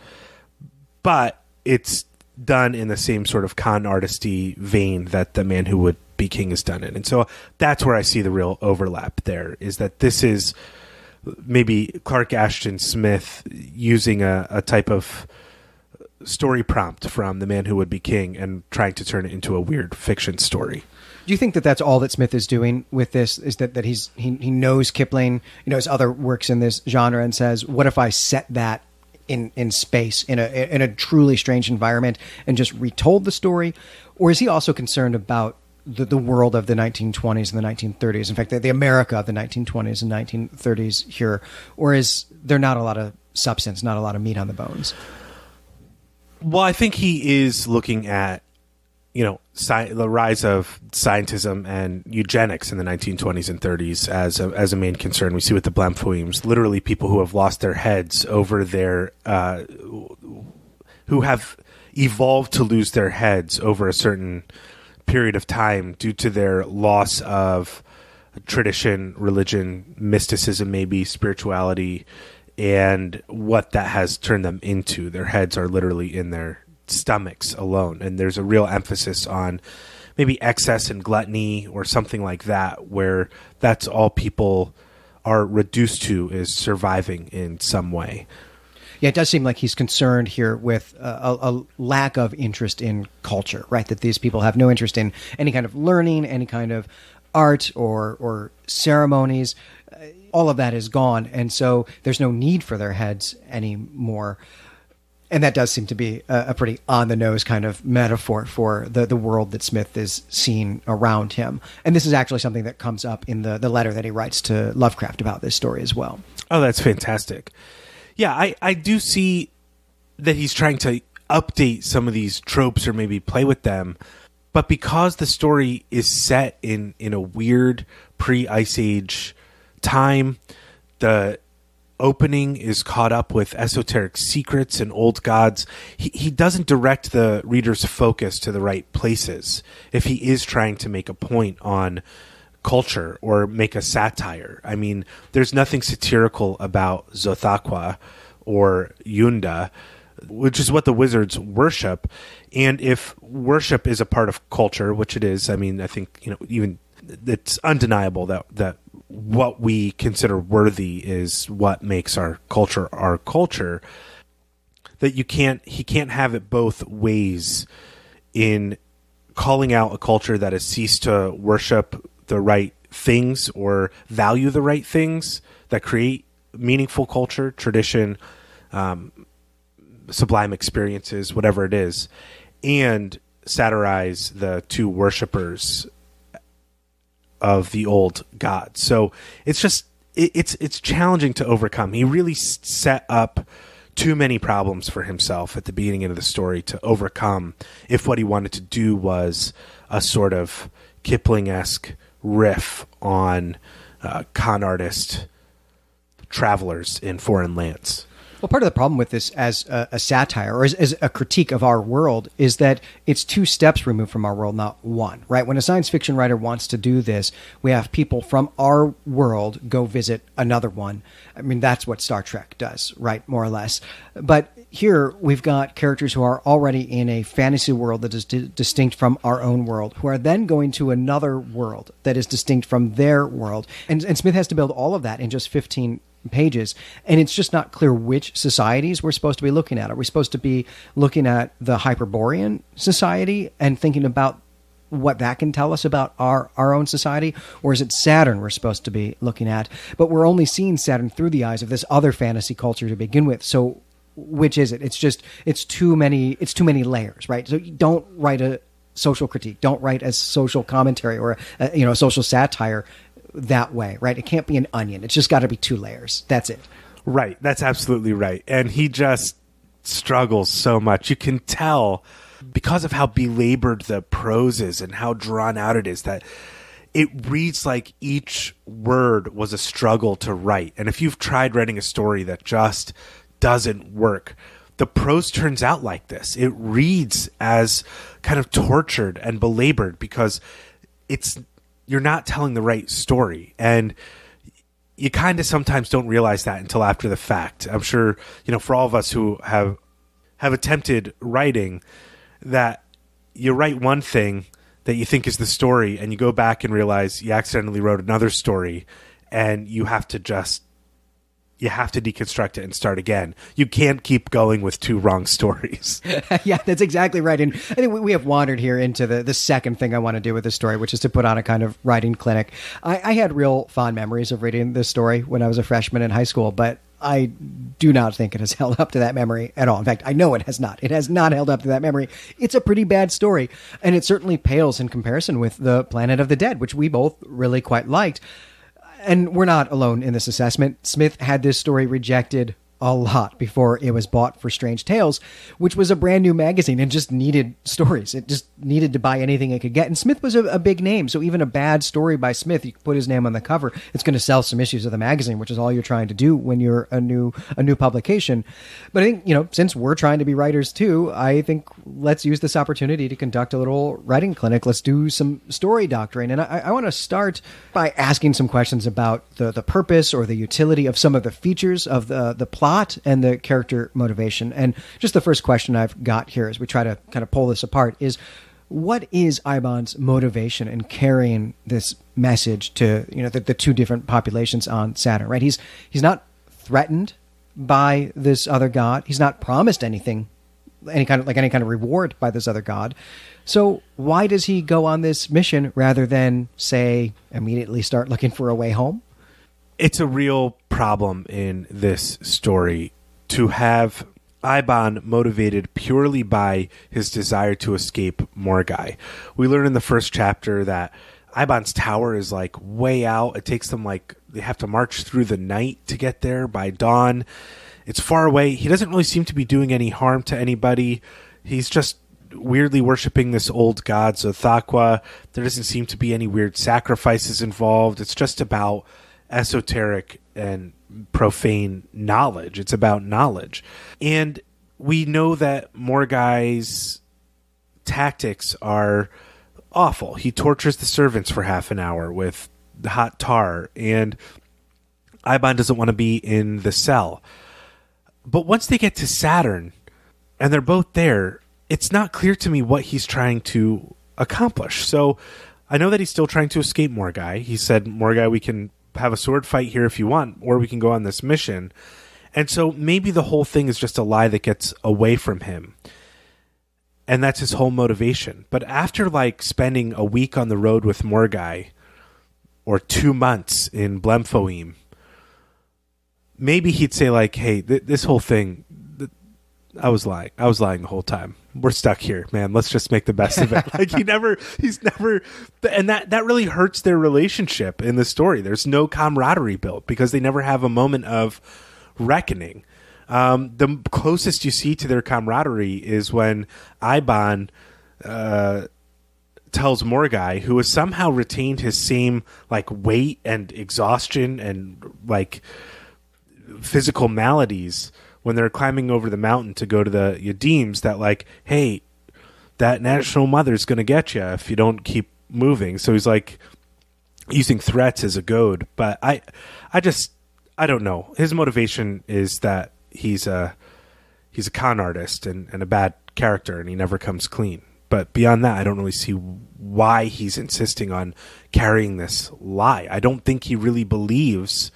But it's done in the same sort of con artisty vein that The Man Who Would Be King is done in. And so that's where I see the real overlap there, is that this is maybe Clark Ashton Smith using a type of story prompt from The Man Who Would Be King and trying to turn it into a weird fiction story. Do you think that that's all that Smith is doing with this? Is that he knows Kipling, he knows other works in this genre, and says, what if I set that in space, in a truly strange environment, and just retold the story? Or is he also concerned about the world of the 1920s and the 1930s? In fact, the America of the 1920s and 1930s here? Or is there not a lot of substance, not a lot of meat on the bones? Well, I think he is looking at, the rise of scientism and eugenics in the 1920s and 30s as a main concern. We see with the Blamfoims, literally people who have lost their heads over their, who have evolved to lose their heads over a certain period of time due to their loss of tradition, religion, mysticism, maybe spirituality, and what that has turned them into. Their heads are literally in their stomachs alone. And there's a real emphasis on maybe excess and gluttony or something like that, where that's all people are reduced to, is surviving in some way. Yeah, it does seem like he's concerned here with a lack of interest in culture, right? That these people have no interest in any kind of learning, any kind of art or ceremonies. All of that is gone, and so there's no need for their heads anymore. And that does seem to be a pretty on-the-nose kind of metaphor for the world that Smith is seeing around him. And this is actually something that comes up in the letter that he writes to Lovecraft about this story as well. Oh, that's fantastic. Yeah, I do see that he's trying to update some of these tropes or maybe play with them. But because the story is set in a weird pre-Ice Age time, the opening is caught up with esoteric secrets and old gods. He doesn't direct the reader's focus to the right places if he is trying to make a point on culture or make a satire. I mean, there's nothing satirical about Zothaqua or Yunda, which is what the wizards worship. And if worship is a part of culture, which it is, I mean, I think, even it's undeniable that what we consider worthy is what makes our culture, that he can't have it both ways in calling out a culture that has ceased to worship the right things or value the right things that create meaningful culture, tradition, sublime experiences, whatever it is, and satirize the two worshipers of the old god. So it's just it's challenging to overcome. He really set up too many problems for himself at the beginning of the story to overcome if what he wanted to do was a sort of Kipling-esque riff on con artist travelers in foreign lands. Well, part of the problem with this as a satire or as a critique of our world is that it's two steps removed from our world, not one, right? When a science fiction writer wants to do this, we have people from our world go visit another one. I mean, that's what Star Trek does, right? More or less. But here we've got characters who are already in a fantasy world that is distinct from our own world, who are then going to another world that is distinct from their world. And Smith has to build all of that in just 15 pages, and it's just not clear which societies we're supposed to be looking at. Are we supposed to be looking at the Hyperborean society and thinking about what that can tell us about our own society, or is it Saturn we're supposed to be looking at? But we're only seeing Saturn through the eyes of this other fantasy culture to begin with. So which is it? It's too many layers, right? So you don't write a social critique, don't write a social commentary or a social satire that way, right? It can't be an onion. It's just got to be 2 layers. That's it. Right. That's absolutely right. And he just struggles so much. You can tell because of how belabored the prose is and how drawn out it is that it reads like each word was a struggle to write. And if you've tried writing a story that just doesn't work, the prose turns out like this. It reads as kind of tortured and belabored because you're not telling the right story. And you kind of sometimes don't realize that until after the fact. I'm sure, for all of us who have attempted writing, that you write one thing that you think is the story and you go back and realize you accidentally wrote another story, and you have to deconstruct it and start again. You can't keep going with 2 wrong stories. Yeah, that's exactly right. And I think we have wandered here into the second thing I want to do with this story, which is to put on a kind of writing clinic. I had real fond memories of reading this story when I was a freshman in high school, but I do not think it has held up to that memory at all. In fact, I know it has not. It has not held up to that memory. It's a pretty bad story, and it certainly pales in comparison with The Planet of the Dead, which we both really quite liked. And we're not alone in this assessment. Smith had this story rejected a lot before it was bought for Strange Tales, which was a brand new magazine and just needed stories. It just needed to buy anything it could get. And Smith was a big name. So even a bad story by Smith, you can put his name on the cover. It's going to sell some issues of the magazine, which is all you're trying to do when you're a new publication. But I think, since we're trying to be writers too, I think let's use this opportunity to conduct a little writing clinic. Let's do some story doctoring. And I want to start by asking some questions about the purpose or the utility of some of the features of the plot and the character motivation. And just the first question I've got here as we try to kind of pull this apart is, what is Eibon's motivation in carrying this message to the 2 different populations on Saturn, right? He's not threatened by this other god. He's not promised anything, any kind of reward by this other god. So why does he go on this mission rather than, say, immediately start looking for a way home? It's a real problem in this story to have Eibon motivated purely by his desire to escape Morgai. We learn in the first chapter that Eibon's tower is like way out. It takes them they have to march through the night to get there by dawn. It's far away. He doesn't really seem to be doing any harm to anybody. He's just weirdly worshiping this old god Zothaqua. There doesn't seem to be any weird sacrifices involved. It's just about esoteric and profane knowledge. It's about knowledge. And we know that Morgai's tactics are awful. He tortures the servants for half an hour with hot tar, and Eibon doesn't want to be in the cell. But once they get to Saturn, and they're both there, it's not clear to me what he's trying to accomplish. So I know that he's still trying to escape Morgai. He said, Morgai, we can have a sword fight here if you want, or we can go on this mission. And so maybe the whole thing is just a lie that gets away from him. And that's his whole motivation. But after like spending a week on the road with Morgai, or 2 months in Blemfoim, maybe he'd say like, hey, this whole thing, I was lying. I was lying the whole time. We're stuck here, man. Let's just make the best of it. Like he's never, and that really hurts their relationship in the story. There's no camaraderie built because they never have a moment of reckoning. The closest you see to their camaraderie is when Eibon tells Morgai, who has somehow retained his same like weight and exhaustion and like physical maladies when they're climbing over the mountain to go to the Yadeems, that like, hey, that national mother's going to get you if you don't keep moving. So he's like using threats as a goad. But I don't know. His motivation is that he's a con artist and a bad character, and he never comes clean. But beyond that, I don't really see why he's insisting on carrying this lie. I don't think he really believes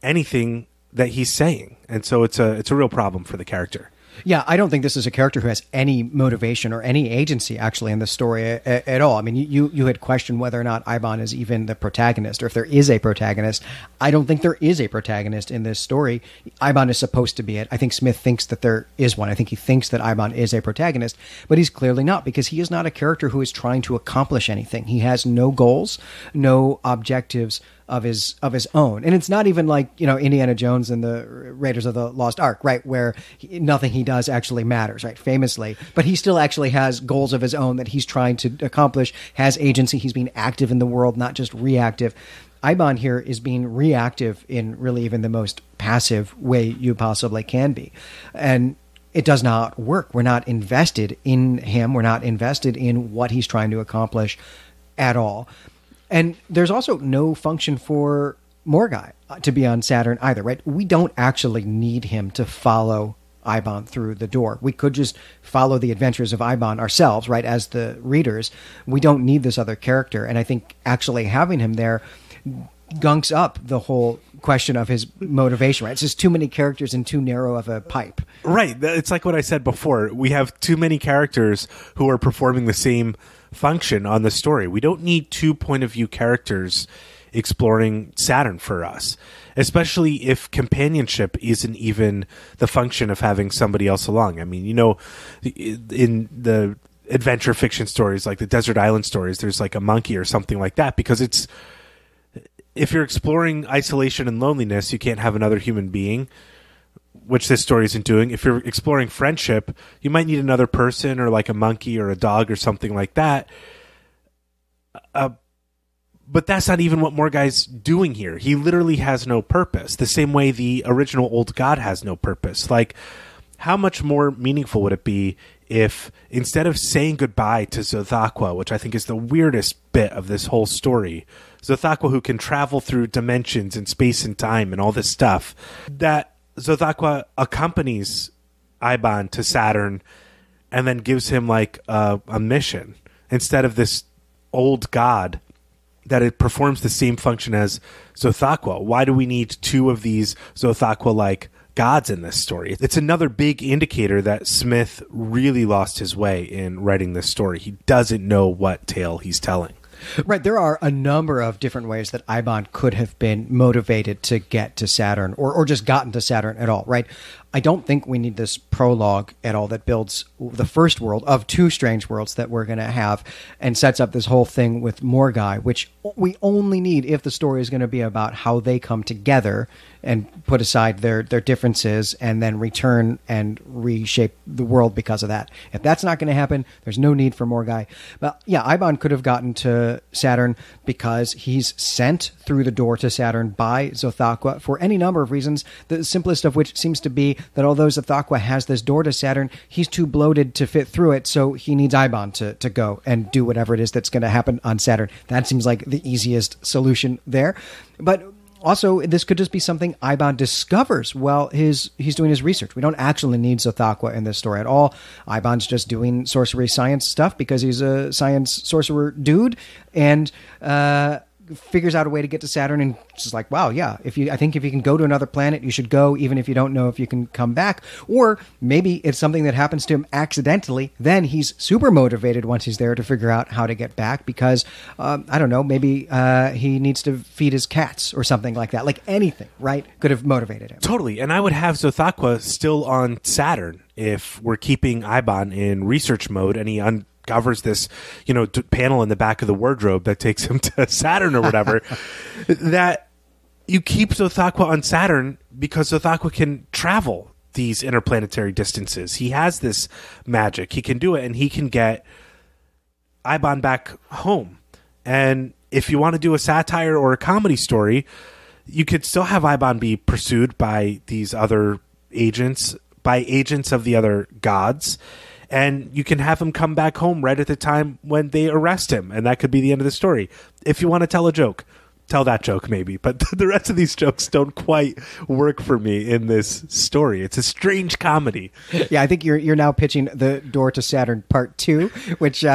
anything that he's saying. And so it's a real problem for the character. Yeah, I don't think this is a character who has any motivation or any agency actually in the story at all. I mean, you had questioned whether or not Eibon is even the protagonist, or if there is a protagonist. I don't think there is a protagonist in this story. Eibon is supposed to be it. I think Smith thinks that there is one. I think he thinks that Eibon is a protagonist, but he's clearly not, because he is not a character who is trying to accomplish anything. He has no goals, no objectives of his own. And it's not even like, Indiana Jones and the Raiders of the Lost Ark, right, where nothing he does actually matters, right, famously. But he still actually has goals of his own that he's trying to accomplish, has agency. He's being active in the world, not just reactive. Eibon here is being reactive in really even the most passive way you possibly can be. And it does not work. We're not invested in him. We're not invested in what he's trying to accomplish at all. And there's also no function for Morgai to be on Saturn either, right? We don't actually need him to follow Eibon through the door. We could just follow the adventures of Eibon ourselves, right, as the readers. We don't need this other character. And I think actually having him there gunks up the whole question of his motivation, right? It's just too many characters in too narrow of a pipe. Right. It's like what I said before. We have too many characters who are performing the same function on the story. We don't need two point of view characters exploring Saturn for us, especially if companionship isn't even the function of having somebody else along. I mean, in the adventure fiction stories, like the Desert Island stories, there's like a monkey or something like that, because if you're exploring isolation and loneliness, you can't have another human being, which this story isn't doing. If you're exploring friendship, you might need another person, or like a monkey or a dog or something like that. But that's not even what Morgai's doing here. He literally has no purpose, the same way the original Old God has no purpose. Like, how much more meaningful would it be if, instead of saying goodbye to Zothaqua, which I think is the weirdest bit of this whole story, Zothaqua, who can travel through dimensions and space and time and all this stuff, that Zothaqua accompanies Eibon to Saturn and then gives him like a mission, instead of this old god that it performs the same function as Zothaqua. Why do we need two of these Zothaqua-like gods in this story? It's another big indicator that Smith really lost his way in writing this story. He doesn't know what tale he's telling. Right. There are a number of different ways that Eibon could have been motivated to get to Saturn, or just gotten to Saturn at all, right? I don't think we need this prologue at all that builds the first world of two strange worlds that we're going to have, and sets up this whole thing with Morgai, which we only need if the story is going to be about how they come together and put aside their differences and then return and reshape the world because of that. If that's not going to happen, there's no need for Morgai. But yeah, Eibon could have gotten to Saturn because he's sent through the door to Saturn by Zothaqua for any number of reasons, the simplest of which seems to be that although Zathakwa has this door to Saturn, he's too bloated to fit through it, so he needs Eibon to go and do whatever it is that's going to happen on Saturn. That seems like the easiest solution there. But also, this could just be something Eibon discovers while he's doing his research. We don't actually need Zathakwa in this story at all. Eibon's just doing sorcery science stuff because he's a science sorcerer dude, and figures out a way to get to Saturn, and just like, wow, yeah, I think if you can go to another planet, you should go, even if you don't know if you can come back. Or maybe it's something that happens to him accidentally. Then he's super motivated once he's there to figure out how to get back because, I don't know, maybe he needs to feed his cats or something like that. Like anything, right? Could have motivated him. Totally. And I would have Zathakwa still on Saturn if we're keeping Eibon in research mode and he uncovers this, panel in the back of the wardrobe that takes him to Saturn or whatever. That you keep Zathakwa on Saturn because Zathakwa can travel these interplanetary distances. He has this magic. He can do it, and he can get Eibon back home. And if you want to do a satire or a comedy story, you could still have Eibon be pursued by these other agents, by agents of the other gods. And you can have him come back home right at the time when they arrest him. And that could be the end of the story. If you want to tell a joke, tell that joke maybe. But the rest of these jokes don't quite work for me in this story. It's a strange comedy. Yeah, I think you're now pitching The Door to Saturn Part 2, which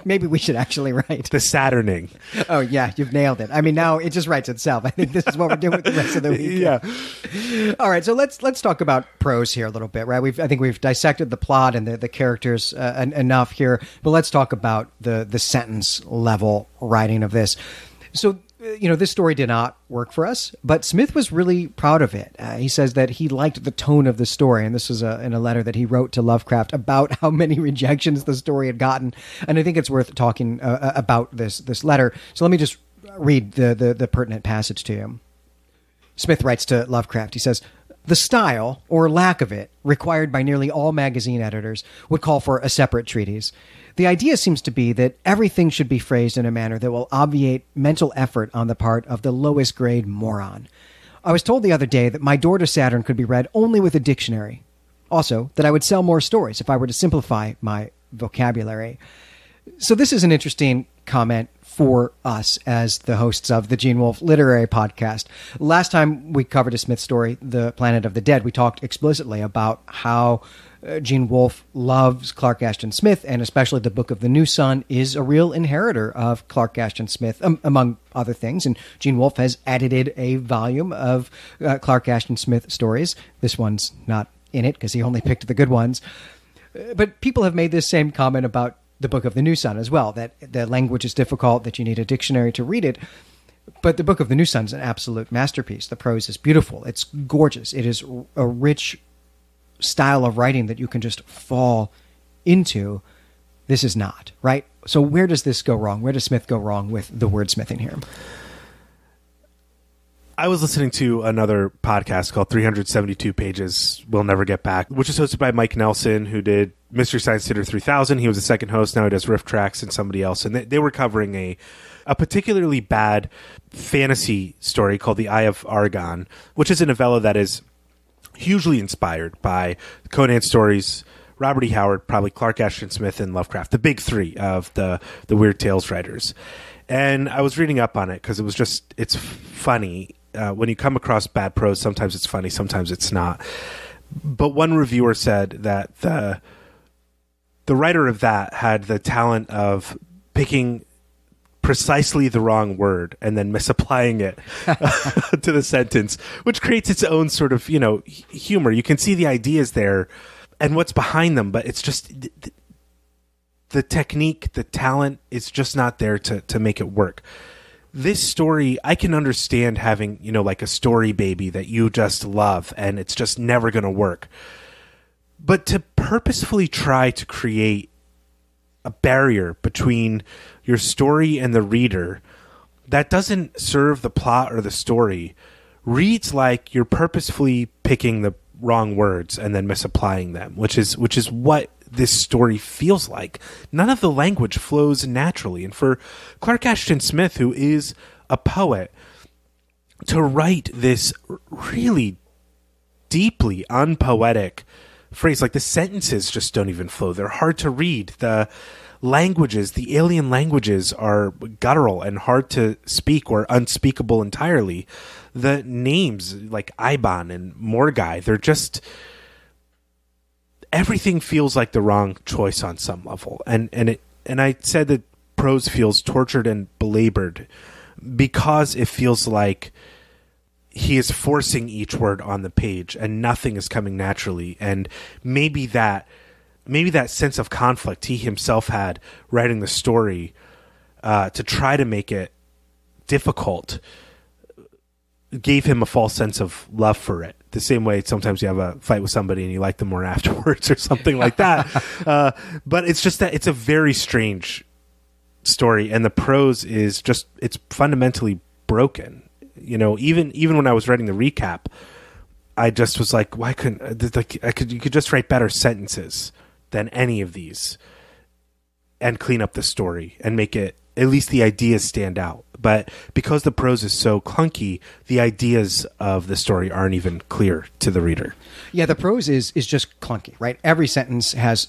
maybe we should actually write. The Saturning. Oh, yeah, you've nailed it. I mean, now it just writes itself. I think this is what we're doing with the rest of the week. Yeah. All right, so let's talk about prose here a little bit, right? I think we've dissected the plot and the characters enough here, but let's talk about the sentence level writing of this. So, this story did not work for us, but Smith was really proud of it. He says that he liked the tone of the story, and this is in a letter that he wrote to Lovecraft about how many rejections the story had gotten. And I think it's worth talking about this letter. So let me just read the pertinent passage to you. Smith writes to Lovecraft. He says, "The style, or lack of it, required by nearly all magazine editors would call for a separate treatise. The idea seems to be that everything should be phrased in a manner that will obviate mental effort on the part of the lowest grade moron. I was told the other day that my Door to Saturn could be read only with a dictionary. Also, that I would sell more stories if I were to simplify my vocabulary." So this is an interesting comment for us as the hosts of the Gene Wolfe Literary Podcast. Last time we covered a Smith story, The Planet of the Dead, we talked explicitly about how Gene Wolfe loves Clark Ashton Smith, and especially the Book of the New Sun is a real inheritor of Clark Ashton Smith, among other things. And Gene Wolfe has edited a volume of Clark Ashton Smith stories. This one's not in it because he only picked the good ones. But people have made this same comment about the Book of the New Sun as well, that the language is difficult, that you need a dictionary to read it. But the Book of the New Sun is an absolute masterpiece. The prose is beautiful. It's gorgeous. It is a rich style of writing that you can just fall into. This is not, right? So where does this go wrong? Where does Smith go wrong with the wordsmithing here? I was listening to another podcast called 372 Pages We'll Never Get Back, which is hosted by Mike Nelson, who did Mystery Science Theater 3000. He was the second host. Now he does Riff Tracks and somebody else. And they were covering a particularly bad fantasy story called The Eye of Argon, which is a novella that is hugely inspired by Conan stories, Robert E. Howard, probably Clark Ashton Smith, and Lovecraft, the big three of the Weird Tales writers. And I was reading up on it because it's funny. When you come across bad prose, sometimes it's funny, sometimes it's not. But one reviewer said that the writer of that had the talent of picking precisely the wrong word and then misapplying it to the sentence, which creates its own sort of, humor. You can see the ideas there and what's behind them, but it's just the technique, the talent is just not there to make it work. This story, I can understand having, like a story baby that you just love and it's just never going to work. But to purposefully try to create a barrier between your story and the reader that doesn't serve the plot or the story reads like you're purposefully picking the wrong words and then misapplying them, which is what this story feels like. None of the language flows naturally. And for Clark Ashton Smith, who is a poet, to write this really deeply unpoetic phrase. Like the sentences just don't even flow. They're hard to read. The languages, the alien languages, are guttural and hard to speak or unspeakable entirely. The names like Iban and Morgai, they're just, everything feels like the wrong choice on some level. And I said that prose feels tortured and belabored because it feels like he is forcing each word on the page and nothing is coming naturally. And maybe that sense of conflict he himself had writing the story to try to make it difficult gave him a false sense of love for it. The same way sometimes you have a fight with somebody and you like them more afterwards or something like that. But it's just that it's a very strange story, and the prose is just, it's fundamentally broken. You know, even when I was writing the recap, I just was like, why couldn't you could just write better sentences than any of these and clean up the story and make it, at least the ideas stand out. But because the prose is so clunky, the ideas of the story aren't even clear to the reader. Yeah, the prose is just clunky, right? Every sentence has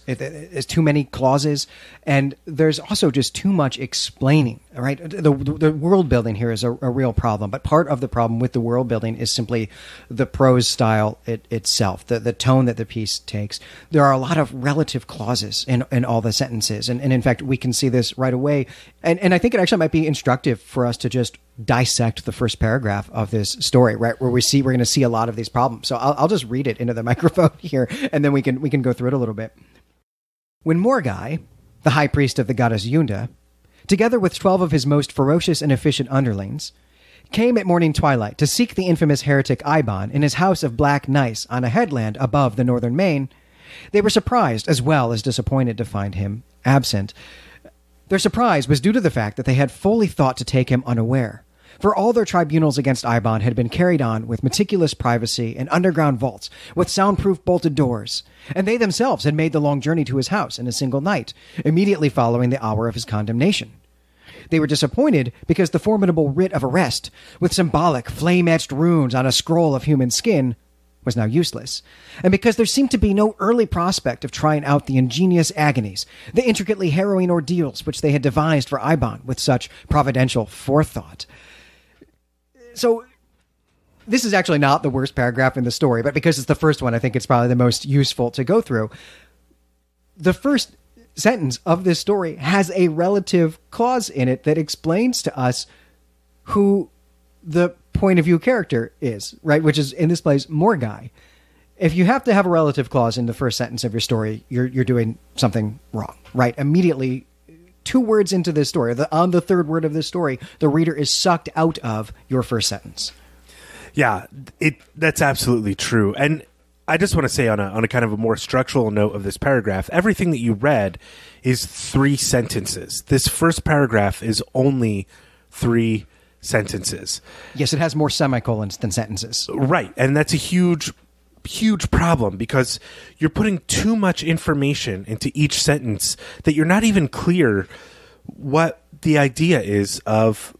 too many clauses, and there's also just too much explaining, right? The world building here is a real problem, but part of the problem with the world building is simply the prose style itself, the tone that the piece takes. There are a lot of relative clauses in all the sentences, and in fact, we can see this right away. And I think it actually might be instructive for us to just dissect the first paragraph of this story, right? Where we're going to see a lot of these problems. So I'll just read it into the microphone here, and then we can go through it a little bit. When Morgai, the high priest of the goddess Yunda, together with 12 of his most ferocious and efficient underlings, came at morning twilight to seek the infamous heretic Iban in his house of black gneiss on a headland above the northern main, they were surprised as well as disappointed to find him absent. Their surprise was due to the fact that they had fully thought to take him unaware, for all their tribunals against Iban had been carried on with meticulous privacy in underground vaults with soundproof bolted doors, and they themselves had made the long journey to his house in a single night, immediately following the hour of his condemnation. They were disappointed because the formidable writ of arrest, with symbolic flame-etched runes on a scroll of human skin, was now useless, and because there seemed to be no early prospect of trying out the ingenious agonies, the intricately harrowing ordeals which they had devised for Iban with such providential forethought. So, this is actually not the worst paragraph in the story, but because it's the first one, I think it's probably the most useful to go through. The first sentence of this story has a relative clause in it that explains to us who the point of view character is, right? Which is, in this place, Morgai. If you have to have a relative clause in the first sentence of your story, you're doing something wrong, right? Immediately, 2 words into this story, on the third word of this story, the reader is sucked out of your first sentence. Yeah, that's absolutely true. And I just want to say on a kind of a more structural note of this paragraph, everything that you read is 3 sentences. This first paragraph is only 3 sentences. Yes, it has more semicolons than sentences. Right. And that's a huge problem because you're putting too much information into each sentence that you're not even clear what the idea is of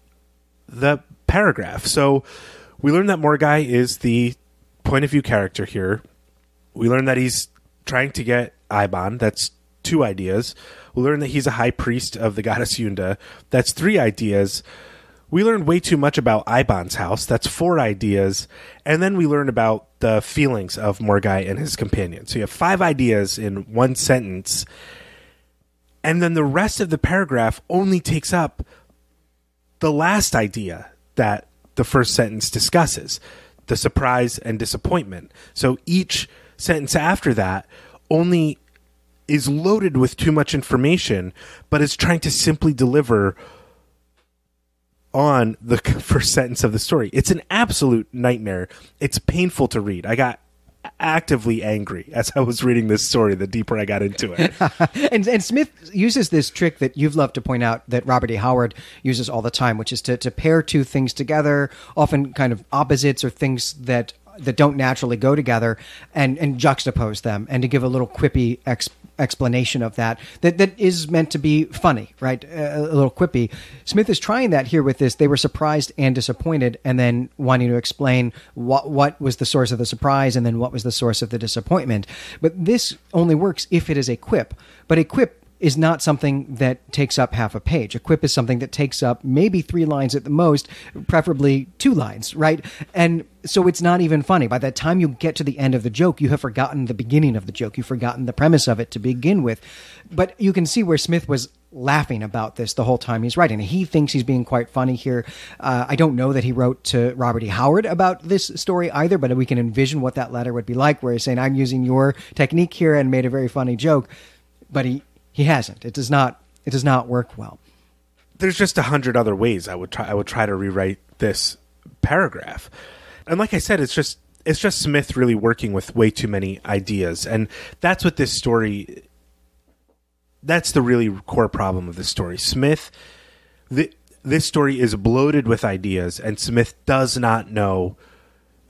the paragraph. So we learn that Morgai is the point of view character here. We learn that he's trying to get Iban. That's 2 ideas. We learn that he's a high priest of the goddess Yunda. That's 3 ideas. We learned way too much about Iban's house. That's 4 ideas. And then we learn about the feelings of Morgai and his companion. So you have 5 ideas in 1 sentence. And then the rest of the paragraph only takes up the last idea that the first sentence discusses, the surprise and disappointment. So each sentence after that only is loaded with too much information, but is trying to simply deliver on the first sentence of the story. It's an absolute nightmare. It's painful to read. I got actively angry as I was reading this story, the deeper I got into it. and Smith uses this trick that you've loved to point out that Robert E. Howard uses all the time, which is to pair 2 things together, often kind of opposites or things that don't naturally go together, and juxtapose them, and to give a little quippy explanation of that is meant to be funny, right? A little quippy. Smith is trying that here with this. They were surprised and disappointed, and then wanting to explain what was the source of the surprise and then what was the source of the disappointment. But this only works if it is a quip. But a quip is not something that takes up half a page. A quip is something that takes up maybe 3 lines at the most, preferably 2 lines, right? And so it's not even funny. By the time you get to the end of the joke, you have forgotten the beginning of the joke. You've forgotten the premise of it to begin with. But you can see where Smith was laughing about this the whole time he's writing. He thinks he's being quite funny here. I don't know that he wrote to Robert E. Howard about this story either, but we can envision what that letter would be like, where he's saying, I'm using your technique here and made a very funny joke. But he hasn't. It does not work well. There's just 100 other ways I would try to rewrite this paragraph. And like I said, it's just Smith really working with way too many ideas. And that's what this story, that's the really core problem of this story. This story is bloated with ideas, and Smith does not know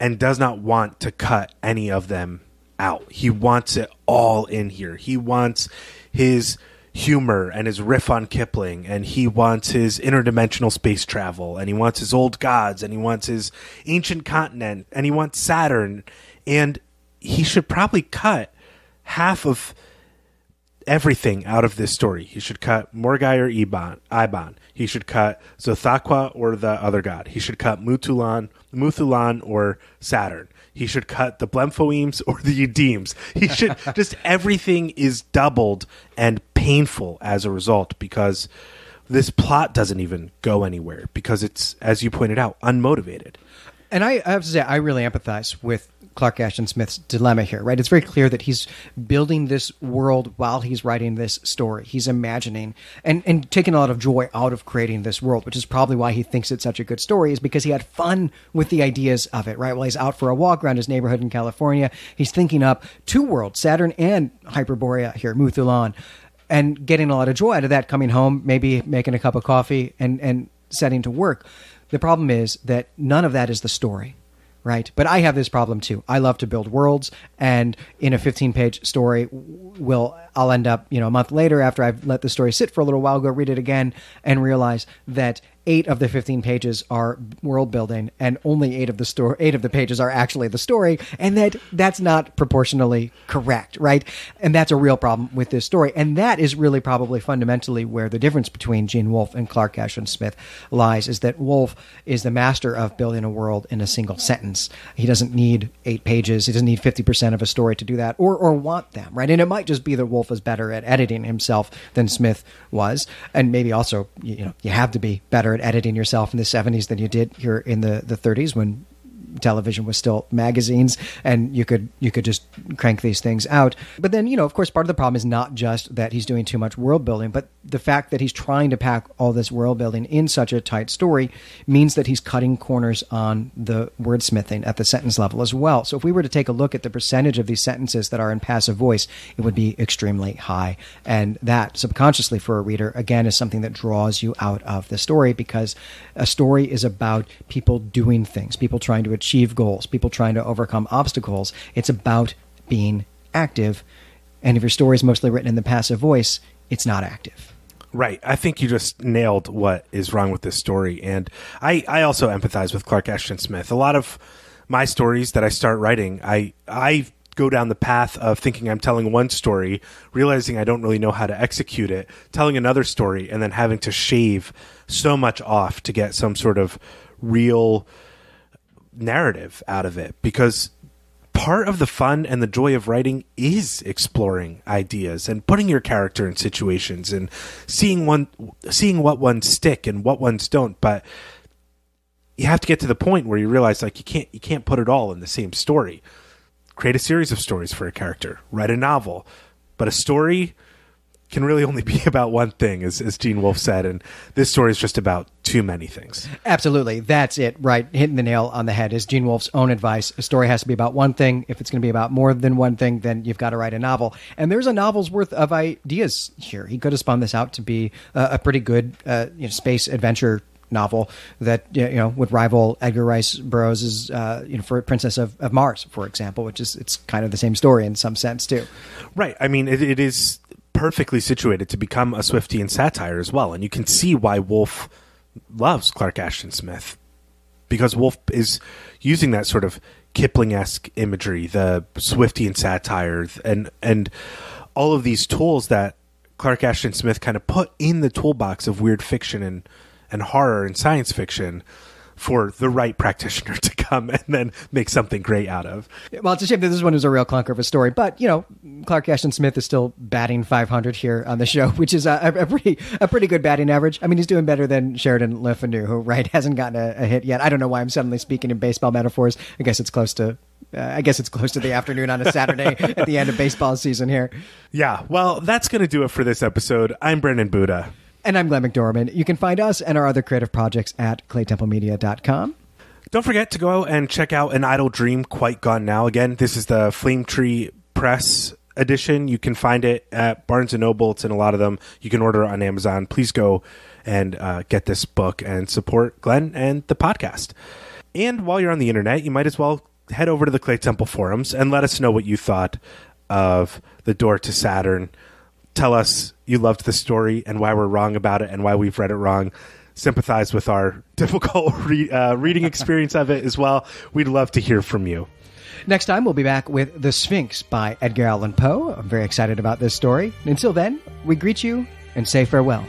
and does not want to cut any of them out. He wants it all in here. He wants his humor and his riff on Kipling, and he wants his interdimensional space travel, and he wants his old gods, and he wants his ancient continent, and he wants Saturn. And he should probably cut half of everything out of this story. He should cut Morgai or Ibon. He should cut Zothaqua or the other god. He should cut Muthulan or Saturn. He should cut the Blemfoemes or the Eudemes. He should just, everything is doubled and painful as a result, because this plot doesn't even go anywhere, because it's, as you pointed out, unmotivated. And I have to say, I really empathize with Clark Ashton Smith's dilemma here, right? It's very clear that he's building this world while he's writing this story. He's imagining and taking a lot of joy out of creating this world, which is probably why he thinks it's such a good story, is because he had fun with the ideas of it, right? While he's out for a walk around his neighborhood in California, he's thinking up 2 worlds, Saturn and Hyperborea here, Muthulan, and getting a lot of joy out of that, coming home, maybe making a cup of coffee and setting to work. The problem is that none of that is the story. Right. But I have this problem, too. I love to build worlds. And in a 15-page story, I'll end up, a month later, after I've let the story sit for a little while, go read it again and realize that 8 of the 15 pages are world building, and only 8 of the pages are actually the story, and that's not proportionally correct, right? And that's a real problem with this story, and that is really probably fundamentally where the difference between Gene Wolfe and Clark Ashton Smith lies, is that Wolfe is the master of building a world in a single sentence. He doesn't need 8 pages. He doesn't need 50% of a story to do that, or want them, right? And it might just be that Wolfe is better at editing himself than Smith was, and maybe also, you have to be better at editing yourself in the 70s than you did here in the 30s, when television was still magazines and you could just crank these things out. But then, of course, part of the problem is not just that he's doing too much world building, but the fact that he's trying to pack all this world building in such a tight story means that he's cutting corners on the wordsmithing at the sentence level as well. So if we were to take a look at the percentage of these sentences that are in passive voice, it would be extremely high. And that, subconsciously for a reader, again, is something that draws you out of the story, because a story is about people doing things, people trying to achieve goals, people trying to overcome obstacles. It's about being active. And if your story is mostly written in the passive voice, it's not active. Right. I think you just nailed what is wrong with this story. And I also empathize with Clark Ashton Smith. A lot of my stories that I start writing, I go down the path of thinking I'm telling one story, realizing I don't really know how to execute it, telling another story, and then having to shave so much off to get some sort of real narrative out of it. Because part of the fun and the joy of writing is exploring ideas and putting your character in situations and seeing what ones stick and what ones don't. But you have to get to the point where you realize, like, you can't put it all in the same story. Create a series of stories for a character, write a novel, but a story can really only be about one thing, as Gene Wolfe said, and this story is just about too many things. Absolutely. That's it, right? Hitting the nail on the head is Gene Wolfe's own advice. A story has to be about one thing. If it's going to be about more than one thing, then you've got to write a novel. And there's a novel's worth of ideas here. He could have spun this out to be a pretty good space adventure novel that would rival Edgar Rice Burroughs' for Princess of Mars, for example, which is it's kind of the same story in some sense too. Right. I mean, it is perfectly situated to become a Swiftian satire as well, and you can see why Wolfe loves Clark Ashton Smith, because Wolfe is using that sort of Kipling-esque imagery, the Swiftian satire, and all of these tools that Clark Ashton Smith kind of put in the toolbox of weird fiction and horror and science fiction for the right practitioner to come and then make something great out of. Well, it's a shame that this one is a real clunker of a story, but Clark Ashton Smith is still batting 500 here on the show, which is a pretty good batting average. I mean, he's doing better than Sheridan Le Fanu, who hasn't gotten a hit yet. I don't know why I'm suddenly speaking in baseball metaphors. I guess it's close to the afternoon on a Saturday at the end of baseball season here. Yeah, well, that's going to do it for this episode. I'm Brendan Buddha. And I'm Glenn McDormand. You can find us and our other creative projects at claytemplemedia.com. Don't forget to go and check out An Idle Dream, Quite Gone Now. Again, this is the Flame Tree Press edition. You can find it at Barnes & Noble. It's in a lot of them. You can order it on Amazon. Please go and get this book and support Glenn and the podcast. And while you're on the internet, you might as well head over to the Clay Temple forums and let us know what you thought of The Door to Saturn. Tell us you loved the story and why we're wrong about it and why we've read it wrong. Sympathize with our difficult reading experience of it as well. We'd love to hear from you. Next time, we'll be back with The Sphinx by Edgar Allan Poe. I'm very excited about this story. Until then, we greet you and say farewell.